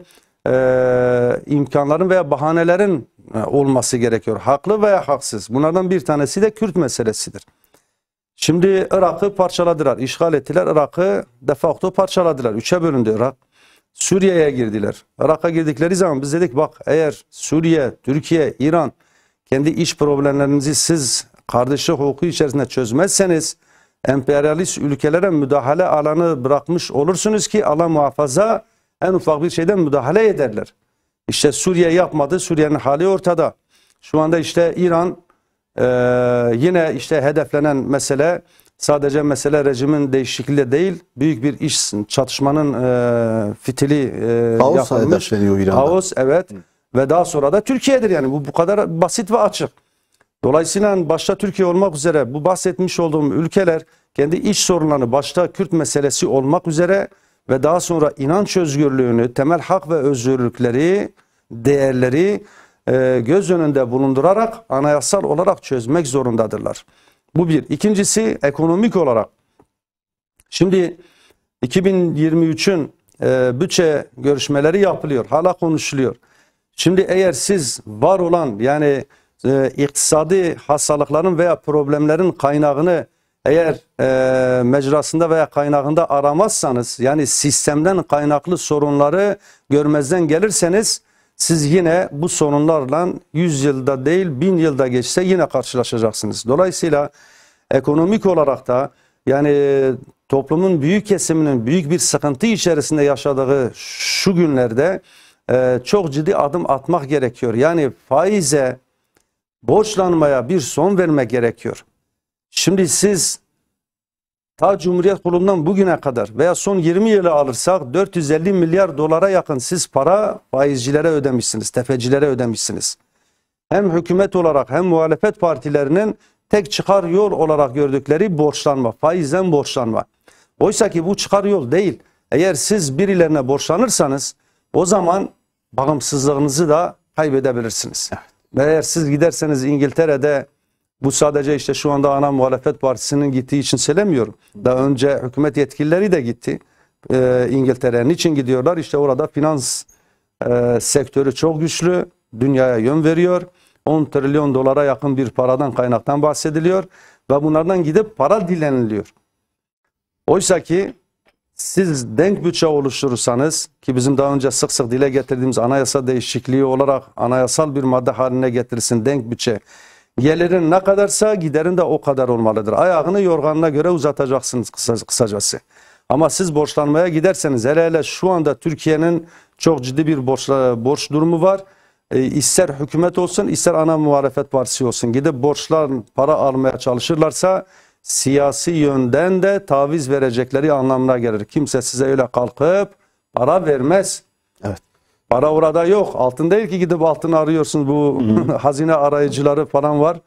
[SPEAKER 2] imkanların veya bahanelerin olması gerekiyor. Haklı veya haksız. Bunlardan bir tanesi de Kürt meselesidir. Şimdi Irak'ı parçaladılar, işgal ettiler. Irak'ı de facto parçaladılar. Üçe bölündü Irak. Suriye'ye girdiler. Irak'a girdikleri zaman biz dedik bak eğer Suriye, Türkiye, İran kendi iç problemlerinizi siz kardeşlik hukuku içerisinde çözmezseniz emperyalist ülkelere müdahale alanı bırakmış olursunuz ki Allah muhafaza en ufak bir şeyden müdahale ederler. İşte Suriye yapmadı. Suriye'nin hali ortada. Şu anda işte İran yine işte hedeflenen mesele sadece mesele rejimin değişikliği değil, büyük bir iş çatışmanın fitili
[SPEAKER 1] Kaos
[SPEAKER 2] yapılmış.
[SPEAKER 1] hedefleniyor İran'da.
[SPEAKER 2] Kaos evet. Ve daha sonra da Türkiye'dir yani bu kadar basit ve açık. Dolayısıyla başta Türkiye olmak üzere bu bahsetmiş olduğum ülkeler kendi iç sorunlarını başta Kürt meselesi olmak üzere ve daha sonra inanç özgürlüğünü, temel hak ve özgürlükleri, değerleri göz önünde bulundurarak anayasal olarak çözmek zorundadırlar. Bu bir. İkincisi ekonomik olarak. Şimdi 2023'ün bütçe görüşmeleri yapılıyor. Hala konuşuluyor. Şimdi eğer siz var olan yani iktisadi hastalıkların veya problemlerin kaynağını eğer mecrasında veya kaynağında aramazsanız yani sistemden kaynaklı sorunları görmezden gelirseniz siz yine bu sorunlarla 100 yılda değil 1000 yılda geçse yine karşılaşacaksınız. Dolayısıyla ekonomik olarak da yani toplumun büyük kesiminin büyük bir sıkıntı içerisinde yaşadığı şu günlerde çok ciddi adım atmak gerekiyor. Yani faize, borçlanmaya bir son vermek gerekiyor. Şimdi siz ta Cumhuriyet kurulundan bugüne kadar veya son 20 yılı alırsak 450 milyar dolara yakın siz para faizcilere ödemişsiniz, tefecilere ödemişsiniz. Hem hükümet olarak hem muhalefet partilerinin tek çıkar yol olarak gördükleri borçlanma, faizden borçlanma. Oysa ki bu çıkar yol değil. Eğer siz birilerine borçlanırsanız o zaman bağımsızlığınızı da kaybedebilirsiniz. Evet. Ve eğer siz giderseniz İngiltere'de bu sadece işte şu anda ana muhalefet partisinin gittiği için söylemiyorum. Daha önce hükümet yetkilileri de gitti İngiltere'ye. Niçin gidiyorlar? İşte orada finans sektörü çok güçlü. Dünyaya yön veriyor. 10 trilyon dolara yakın bir paradan kaynaktan bahsediliyor. Ve bunlardan gidip para dileniliyor. Oysa ki siz denk bütçe oluşturursanız ki bizim daha önce sık sık dile getirdiğimiz anayasa değişikliği olarak anayasal bir madde haline getirirsin denk bütçe. Gelirin ne kadarsa giderin de o kadar olmalıdır. Ayağını yorganına göre uzatacaksınız kısacası. Ama siz borçlanmaya giderseniz, hele hele şu anda Türkiye'nin çok ciddi bir borç durumu var. İster hükümet olsun, ister ana muhalefet partisi olsun, gidip para almaya çalışırlarsa siyasi yönden de taviz verecekleri anlamına gelir. Kimse size öyle kalkıp para vermez.
[SPEAKER 1] Evet.
[SPEAKER 2] Para orada yok. Altın değil ki gidip altın arıyorsunuz. Bu hazine arayıcıları falan var.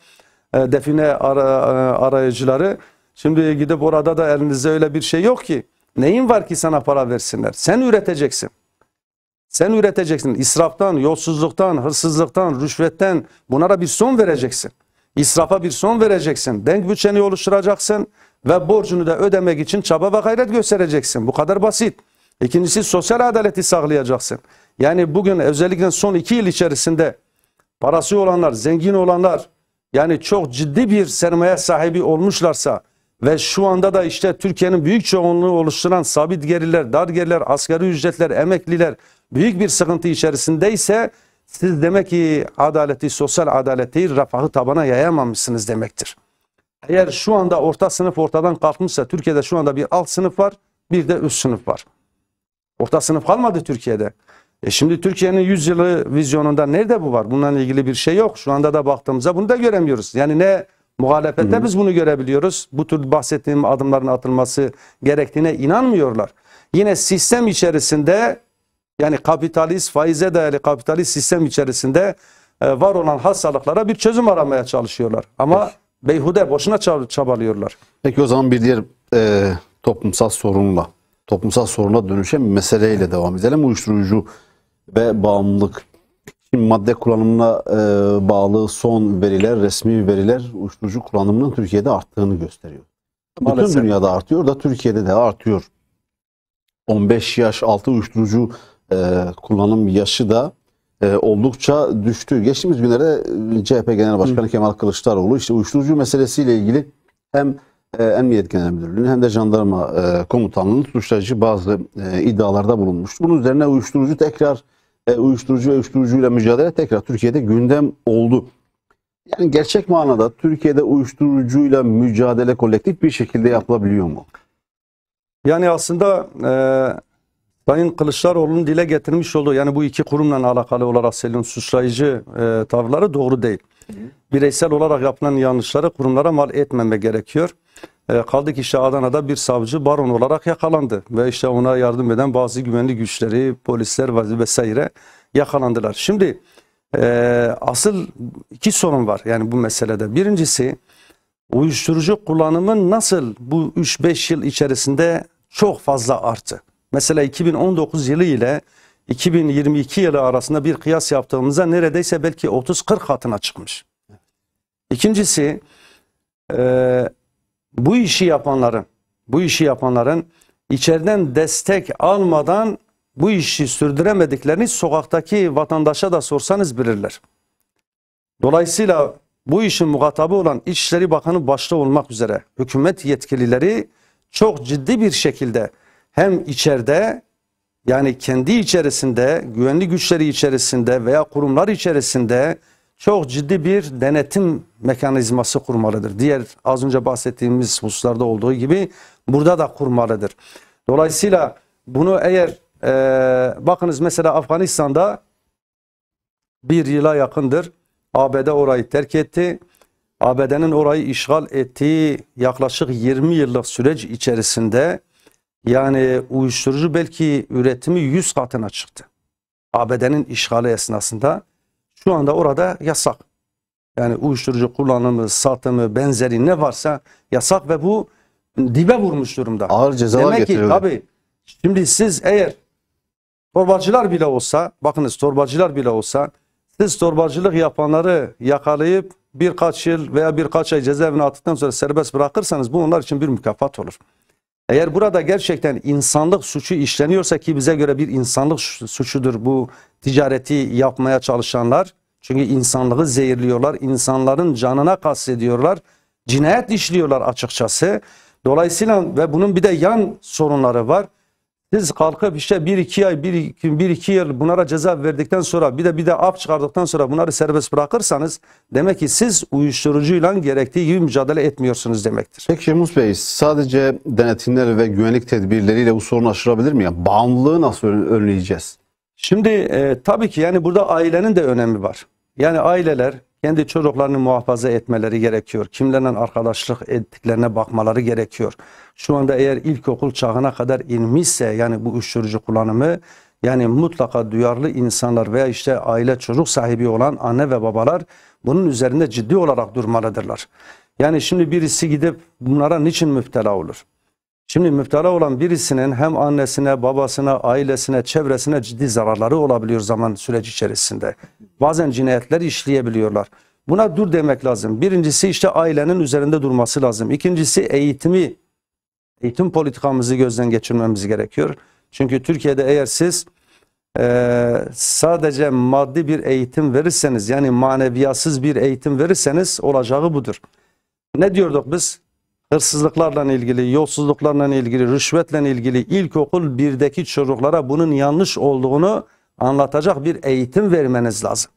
[SPEAKER 2] Define arayıcıları. Şimdi gidip orada da elinizde öyle bir şey yok ki. Neyin var ki sana para versinler? Sen üreteceksin. Sen üreteceksin. İsraftan, yolsuzluktan, hırsızlıktan, rüşvetten bunlara bir son vereceksin. İsrafa bir son vereceksin. Denk bütçeni oluşturacaksın ve borcunu da ödemek için çaba ve gayret göstereceksin. Bu kadar basit. İkincisi, sosyal adaleti sağlayacaksın. Yani bugün özellikle son 2 yıl içerisinde parası olanlar, zengin olanlar, yani çok ciddi bir sermaye sahibi olmuşlarsa ve şu anda da işte Türkiye'nin büyük çoğunluğu oluşturan sabit gelirler, dar gelirler, asgari ücretler, emekliler büyük bir sıkıntı içerisindeyse siz demek ki adaleti, sosyal adaleti, refahı tabana yayamamışsınız demektir. Eğer şu anda orta sınıf ortadan kalkmışsa, Türkiye'de şu anda bir alt sınıf var, bir de üst sınıf var. Orta sınıf kalmadı Türkiye'de. Şimdi Türkiye'nin 100 yılı vizyonunda nerede bu var? Bununla ilgili bir şey yok. Şu anda da baktığımızda bunu da göremiyoruz. Yani ne muhalefette biz bunu görebiliyoruz. Bu tür bahsettiğim adımların atılması gerektiğine inanmıyorlar. Yine sistem içerisinde, yani kapitalist, faize dayalı kapitalist sistem içerisinde var olan hastalıklara bir çözüm aramaya çalışıyorlar. Ama beyhude, boşuna çabalıyorlar.
[SPEAKER 1] Peki o zaman bir diğer toplumsal soruna dönüşen bir meseleyle devam edelim. Uyuşturucu ve bağımlılık. Şimdi madde kullanımına bağlı son veriler, resmi veriler uyuşturucu kullanımının Türkiye'de arttığını gösteriyor. Bütün dünyada artıyor da Türkiye'de de artıyor. 15 yaş altı uyuşturucu kullanım yaşı da oldukça düştü. Geçtiğimiz günlerde CHP Genel Başkanı Kemal Kılıçdaroğlu işte uyuşturucu meselesiyle ilgili hem Emniyet Genel Müdürlüğü'nün hem de Jandarma Komutanlığı'nın suçlayıcı bazı iddialarda bulunmuştu. Bunun üzerine uyuşturucu ve uyuşturucuyla mücadele tekrar Türkiye'de gündem oldu. Yani gerçek manada Türkiye'de uyuşturucuyla mücadele kolektif bir şekilde yapılabiliyor mu?
[SPEAKER 2] Yani aslında Sayın Kılıçdaroğlu'nun dile getirmiş olduğu, yani bu iki kurumla alakalı olarak söylenen suçlayıcı tavırları doğru değil. Bireysel olarak yapılan yanlışları kurumlara mal etmeme gerekiyor. Kaldı ki işte Adana'da bir savcı baron olarak yakalandı ve işte ona yardım eden bazı güvenlik güçleri, polisler vesaire yakalandılar. Şimdi asıl iki sorun var yani bu meselede. Birincisi, uyuşturucu kullanımı nasıl bu 3-5 yıl içerisinde çok fazla arttı. Mesela 2019 yılı ile 2022 yılı arasında bir kıyas yaptığımızda neredeyse belki 30-40 katına çıkmış. İkincisi, bu işi yapanların içeriden destek almadan bu işi sürdüremediklerini sokaktaki vatandaşa da sorsanız bilirler. Dolayısıyla bu işin muhatabı olan İçişleri Bakanı başta olmak üzere hükümet yetkilileri çok ciddi bir şekilde hem içeride, yani kendi içerisinde, güvenlik güçleri içerisinde veya kurumlar içerisinde çok ciddi bir denetim mekanizması kurmalıdır. Diğer az önce bahsettiğimiz hususlarda olduğu gibi burada da kurmalıdır. Dolayısıyla bunu eğer bakınız mesela Afganistan'da bir yıla yakındır ABD orayı terk etti. ABD'nin orayı işgal ettiği yaklaşık 20 yıllık süreç içerisinde yani uyuşturucu belki üretimi 100 katına çıktı. ABD'nin işgali esnasında şu anda orada yasak. Yani uyuşturucu kullanımı, satımı, benzeri ne varsa yasak ve bu dibe vurmuş durumda.
[SPEAKER 1] Ağır cezalar getiriyor.
[SPEAKER 2] Tabii şimdi siz eğer torbacılar bile olsa, bakınız torbacılar bile olsa, siz torbacılık yapanları yakalayıp birkaç yıl veya birkaç ay cezaevine attıktan sonra serbest bırakırsanız bu onlar için bir mükafat olur. Eğer burada gerçekten insanlık suçu işleniyorsa, ki bize göre bir insanlık suçudur bu ticareti yapmaya çalışanlar. Çünkü insanlığı zehirliyorlar, insanların canına kastediyorlar, cinayet işliyorlar açıkçası. Dolayısıyla ve bunun bir de yan sorunları var. Siz kalkıp işte 1-2 ay, 1-2 yıl bunlara ceza verdikten sonra bir de af çıkardıktan sonra bunları serbest bırakırsanız demek ki siz uyuşturucuyla gerektiği gibi mücadele etmiyorsunuz demektir.
[SPEAKER 1] Peki Şemus Bey, sadece denetimler ve güvenlik tedbirleriyle bu sorunu aşılabilir mi? Yani bağımlılığı nasıl önleyeceğiz?
[SPEAKER 2] Şimdi tabii ki yani burada ailenin de önemi var. Yani aileler kendi çocuklarını muhafaza etmeleri gerekiyor. Kimlerle arkadaşlık ettiklerine bakmaları gerekiyor. Şu anda eğer ilkokul çağına kadar inmişse yani bu uyuşturucu kullanımı, yani mutlaka duyarlı insanlar veya işte aile çocuk sahibi olan anne ve babalar bunun üzerinde ciddi olarak durmalıdırlar. Yani şimdi birisi gidip bunlara niçin müptela olur? Şimdi müptela olan birisinin hem annesine, babasına, ailesine, çevresine ciddi zararları olabiliyor zaman süreci içerisinde. Bazen cinayetler işleyebiliyorlar. Buna dur demek lazım. Birincisi işte ailenin üzerinde durması lazım. İkincisi eğitim politikamızı gözden geçirmemiz gerekiyor. Çünkü Türkiye'de eğer siz sadece maddi bir eğitim verirseniz, yani maneviyatsız bir eğitim verirseniz olacağı budur. Ne diyorduk biz? Hırsızlıklarla ilgili, yolsuzluklarla ilgili, rüşvetle ilgili ilkokul 1'deki çocuklara bunun yanlış olduğunu anlatacak bir eğitim vermeniz lazım.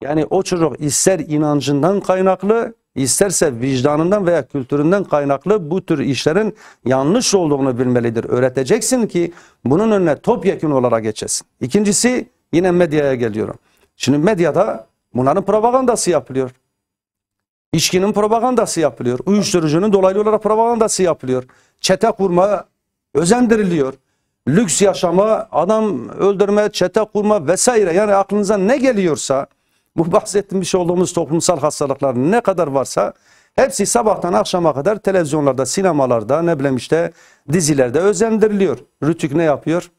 [SPEAKER 2] Yani o çocuk ister inancından kaynaklı, isterse vicdanından veya kültüründen kaynaklı bu tür işlerin yanlış olduğunu bilmelidir. Öğreteceksin ki bunun önüne topyekun olarak geçesin. İkincisi yine medyaya geliyorum. Şimdi medyada bunların propagandası yapılıyor. İçkinin propagandası yapılıyor. Uyuşturucunun dolaylı olarak propagandası yapılıyor. Çete kurma özendiriliyor. Lüks yaşama, adam öldürme, çete kurma vesaire. Yani aklınıza ne geliyorsa, bu bahsetmiş olduğumuz toplumsal hastalıklar ne kadar varsa hepsi sabahtan akşama kadar televizyonlarda, sinemalarda, ne bileyim işte dizilerde özendiriliyor. Rütük ne yapıyor?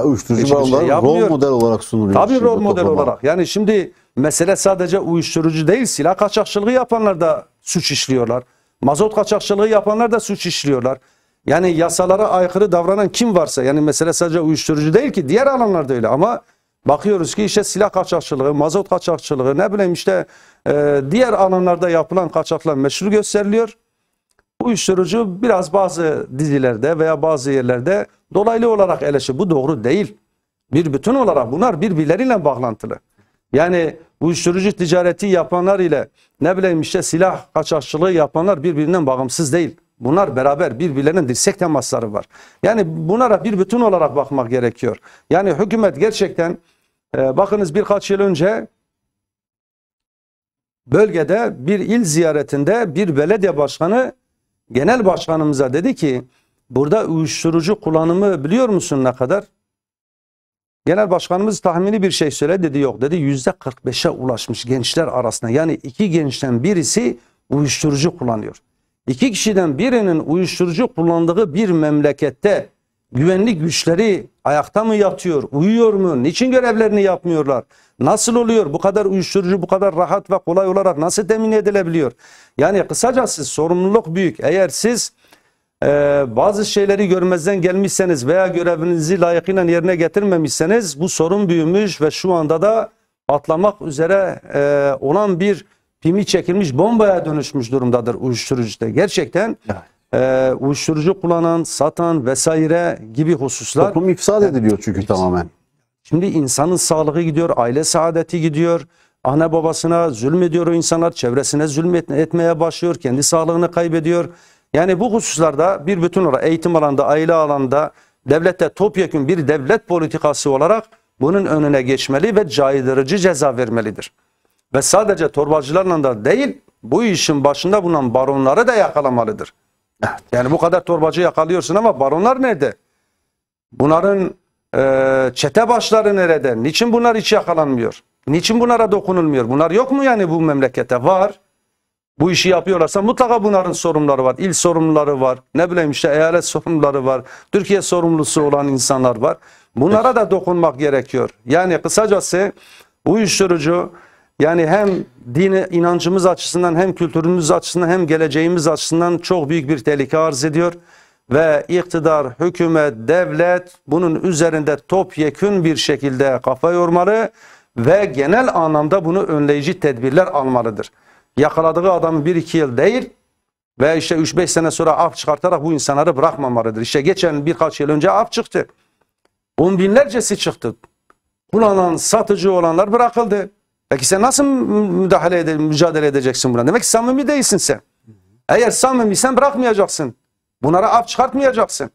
[SPEAKER 1] Uyuşturucu bağımlılar rol model olarak sunuluyor.
[SPEAKER 2] Tabii rol model olarak. Yani şimdi mesele sadece uyuşturucu değil, silah kaçakçılığı yapanlar da suç işliyorlar. Mazot kaçakçılığı yapanlar da suç işliyorlar. Yani yasalara aykırı davranan kim varsa, yani mesele sadece uyuşturucu değil ki, diğer alanlarda öyle. Ama bakıyoruz ki işte silah kaçakçılığı, mazot kaçakçılığı, ne bileyim işte diğer alanlarda yapılan kaçaklar meşru gösteriliyor. Uyuşturucu biraz bazı dizilerde veya bazı yerlerde dolaylı olarak eleştiriyor. Bu doğru değil. Bir bütün olarak bunlar birbirleriyle bağlantılı. Yani uyuşturucu ticareti yapanlar ile ne bileyim işte silah kaçakçılığı yapanlar birbirinden bağımsız değil. Bunlar beraber birbirlerinin dirsek temasları var. Yani bunlara bir bütün olarak bakmak gerekiyor. Yani hükümet gerçekten bakınız birkaç yıl önce bölgede bir il ziyaretinde bir belediye başkanı genel başkanımıza dedi ki burada uyuşturucu kullanımı biliyor musun ne kadar? Genel başkanımız tahmini bir şey söyledi, dedi yok dedi, %45'e ulaşmış gençler arasında. Yani 2 gençten birisi uyuşturucu kullanıyor. 2 kişiden birinin uyuşturucu kullandığı bir memlekette güvenlik güçleri ayakta mı yatıyor, uyuyor mu, niçin görevlerini yapmıyorlar? Nasıl oluyor bu kadar uyuşturucu bu kadar rahat ve kolay olarak nasıl temin edilebiliyor? Yani kısacası sorumluluk büyük. Eğer siz bazı şeyleri görmezden gelmişseniz veya görevinizi layıkıyla yerine getirmemişseniz bu sorun büyümüş ve şu anda da patlamak üzere olan bir pimi çekilmiş bombaya dönüşmüş durumdadır uyuşturucuda. Gerçekten uyuşturucu kullanan, satan vesaire gibi hususlar.
[SPEAKER 1] Toplum ifsad ediliyor çünkü tamamen.
[SPEAKER 2] Şimdi insanın sağlığı gidiyor, aile saadeti gidiyor. Anne babasına zulmediyor o insanlar, çevresine zulmetmeye başlıyor, kendi sağlığını kaybediyor. Yani bu hususlarda bir bütün olarak eğitim alanında, aile alanında devlette topyekun bir devlet politikası olarak bunun önüne geçmeli ve caydırıcı ceza vermelidir. Ve sadece torbacılarla da değil, bu işin başında bulunan baronları da yakalamalıdır. Yani bu kadar torbacı yakalıyorsun ama baronlar nerede? Bunların çete başları nerede? Niçin bunlar hiç yakalanmıyor? Niçin bunlara dokunulmuyor? Bunlar yok mu yani bu memlekette? Var. Bu işi yapıyorlarsa mutlaka bunların sorumluları var. İl sorumluları var. Ne bileyim işte eyalet sorumluları var. Türkiye sorumlusu olan insanlar var. Bunlara da dokunmak gerekiyor. Yani kısacası uyuşturucu yani hem dini inancımız açısından hem kültürümüz açısından hem geleceğimiz açısından çok büyük bir tehlike arz ediyor. Ve iktidar, hükümet, devlet bunun üzerinde topyekün bir şekilde kafa yormalı ve genel anlamda bunu önleyici tedbirler almalıdır. Yakaladığı adamı 1-2 yıl değil ve işte 3-5 sene sonra af çıkartarak bu insanları bırakmamalıdır. İşte geçen birkaç yıl önce af çıktı. On binlercesi çıktı. Kullanan, satıcı olanlar bırakıldı. Peki sen nasıl mücadele edeceksin buna? Demek ki samimi değilsin sen. Eğer samimiysen bırakmayacaksın. Bunlara af çıkartmayacaksın.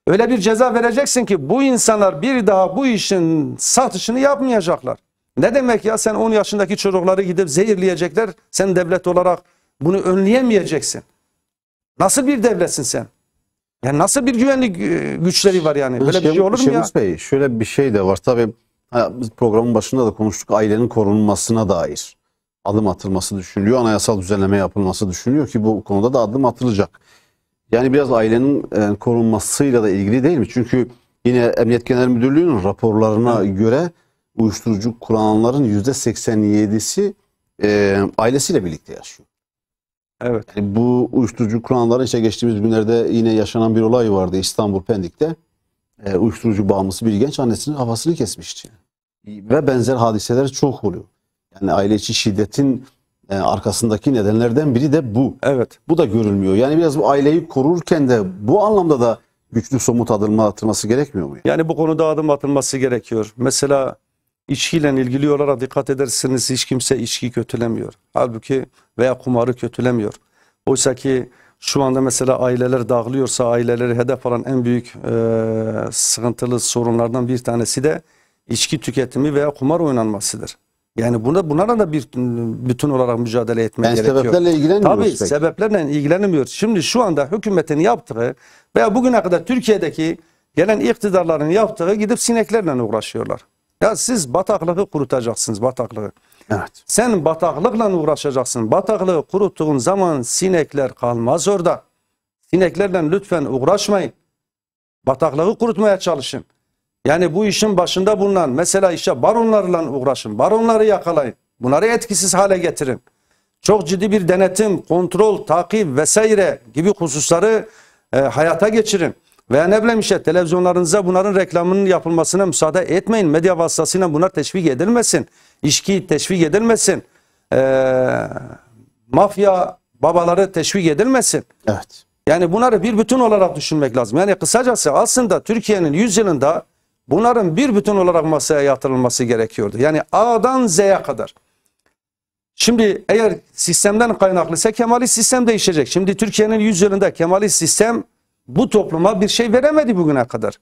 [SPEAKER 2] Öyle bir ceza vereceksin ki bu insanlar bir daha bu işin satışını yapmayacaklar. Ne demek ya, sen 10 yaşındaki çocukları gidip zehirleyecekler. Sen devlet olarak bunu önleyemeyeceksin. Nasıl bir devletsin sen? Yani nasıl bir güvenlik güçleri var yani? Böyle bir şey olur mu ya?
[SPEAKER 1] Şemus Bey, şöyle bir şey de var. Tabii biz programın başında da konuştuk. Ailenin korunmasına dair adım atılması düşünülüyor. Anayasal düzenleme yapılması düşünülüyor ki bu konuda da adım atılacak. Yani biraz ailenin korunmasıyla da ilgili değil mi? Çünkü yine Emniyet Genel Müdürlüğü'nün raporlarına göre uyuşturucu kullananların %87'si ailesiyle birlikte yaşıyor.
[SPEAKER 2] Evet.
[SPEAKER 1] Yani bu uyuşturucu kullananların işte geçtiğimiz günlerde yine yaşanan bir olay vardı İstanbul Pendik'te. Uyuşturucu bağımlısı bir genç annesinin kafasını kesmişti. Ve benzer hadiseler çok oluyor. Yani aile içi şiddetin arkasındaki nedenlerden biri de bu.
[SPEAKER 2] Evet.
[SPEAKER 1] Bu da görülmüyor. Yani biraz bu aileyi korurken de bu anlamda da güçlü somut adımlar atılması gerekmiyor mu?
[SPEAKER 2] Yani bu konuda adım atılması gerekiyor. Mesela içkiyle ilgili olarak dikkat ederseniz hiç kimse içkiyi kötülemiyor. Halbuki veya kumarı kötülemiyor. Oysa ki şu anda mesela aileler dağılıyorsa aileleri hedef alan en büyük sıkıntılı sorunlardan bir tanesi de içki tüketimi veya kumar oynanmasıdır. Yani bunlara da bir bütün olarak mücadele etmek gerekiyor.
[SPEAKER 1] Sebeplerle ilgilenmiyoruz.
[SPEAKER 2] Tabii
[SPEAKER 1] peki.
[SPEAKER 2] sebeplerle ilgilenmiyor. Şimdi şu anda hükümetin yaptığı veya bugüne kadar Türkiye'deki gelen iktidarların yaptığı gidip sineklerle uğraşıyorlar. Ya siz bataklığı kurutacaksınız, bataklığı.
[SPEAKER 1] Evet.
[SPEAKER 2] Sen bataklıkla uğraşacaksın. Bataklığı kuruttuğun zaman sinekler kalmaz orada. Sineklerle lütfen uğraşmayın. Bataklığı kurutmaya çalışın. Yani bu işin başında bulunan mesela işte baronlarla uğraşın. Baronları yakalayın. Bunları etkisiz hale getirin. Çok ciddi bir denetim, kontrol, takip vesaire gibi hususları hayata geçirin. Veya ne bileyim işte televizyonlarınıza bunların reklamının yapılmasına müsaade etmeyin. Medya vasıtasıyla bunlar teşvik edilmesin. İçki teşvik edilmesin. Mafya babaları teşvik edilmesin.
[SPEAKER 1] Evet.
[SPEAKER 2] Yani bunları bir bütün olarak düşünmek lazım. Yani kısacası aslında Türkiye'nin 100 yılında bunların bir bütün olarak masaya yatırılması gerekiyordu. Yani A'dan Z'ye kadar. Şimdi eğer sistemden kaynaklıysa Kemalist sistem değişecek. Şimdi Türkiye'nin 100 yılında Kemalist sistem bu topluma bir şey veremedi bugüne kadar.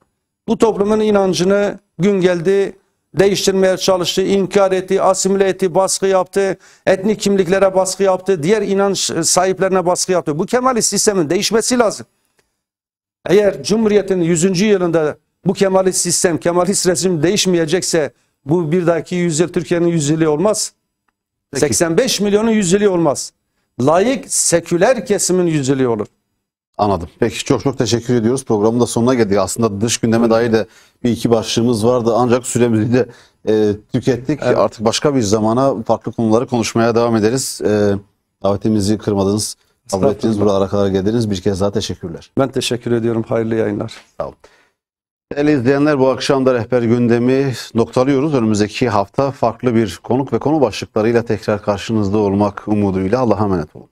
[SPEAKER 2] Bu toplumun inancını gün geldi değiştirmeye çalıştı, inkar etti, asimile etti, baskı yaptı, etnik kimliklere baskı yaptı, diğer inanç sahiplerine baskı yaptı. Bu Kemalist sistemin değişmesi lazım. Eğer Cumhuriyet'in 100. yılında bu Kemalist sistem, Kemalist rejim değişmeyecekse bu bir dahaki yüzyıl Türkiye'nin yüzyılı olmaz.
[SPEAKER 1] Peki.
[SPEAKER 2] 85 milyonun yüzyılı olmaz. Layık, seküler kesimin yüzyılı olur.
[SPEAKER 1] Anladım. Peki çok teşekkür ediyoruz. Programın da sonuna geldik. Aslında dış gündeme dair de bir iki başlığımız vardı. Ancak süremizi de tükettik.
[SPEAKER 2] Evet.
[SPEAKER 1] Artık başka bir zamana farklı konuları konuşmaya devam ederiz. Davetimizi kırmadınız. Kabul ettiniz. Buralara kadar geldiniz. Bir kez daha teşekkürler.
[SPEAKER 2] Ben teşekkür ediyorum. Hayırlı yayınlar.
[SPEAKER 1] Sağ olun. Değerli izleyenler, bu akşam da rehber gündemi noktalıyoruz. Önümüzdeki hafta farklı bir konuk ve konu başlıklarıyla tekrar karşınızda olmak umuduyla Allah'a emanet olun.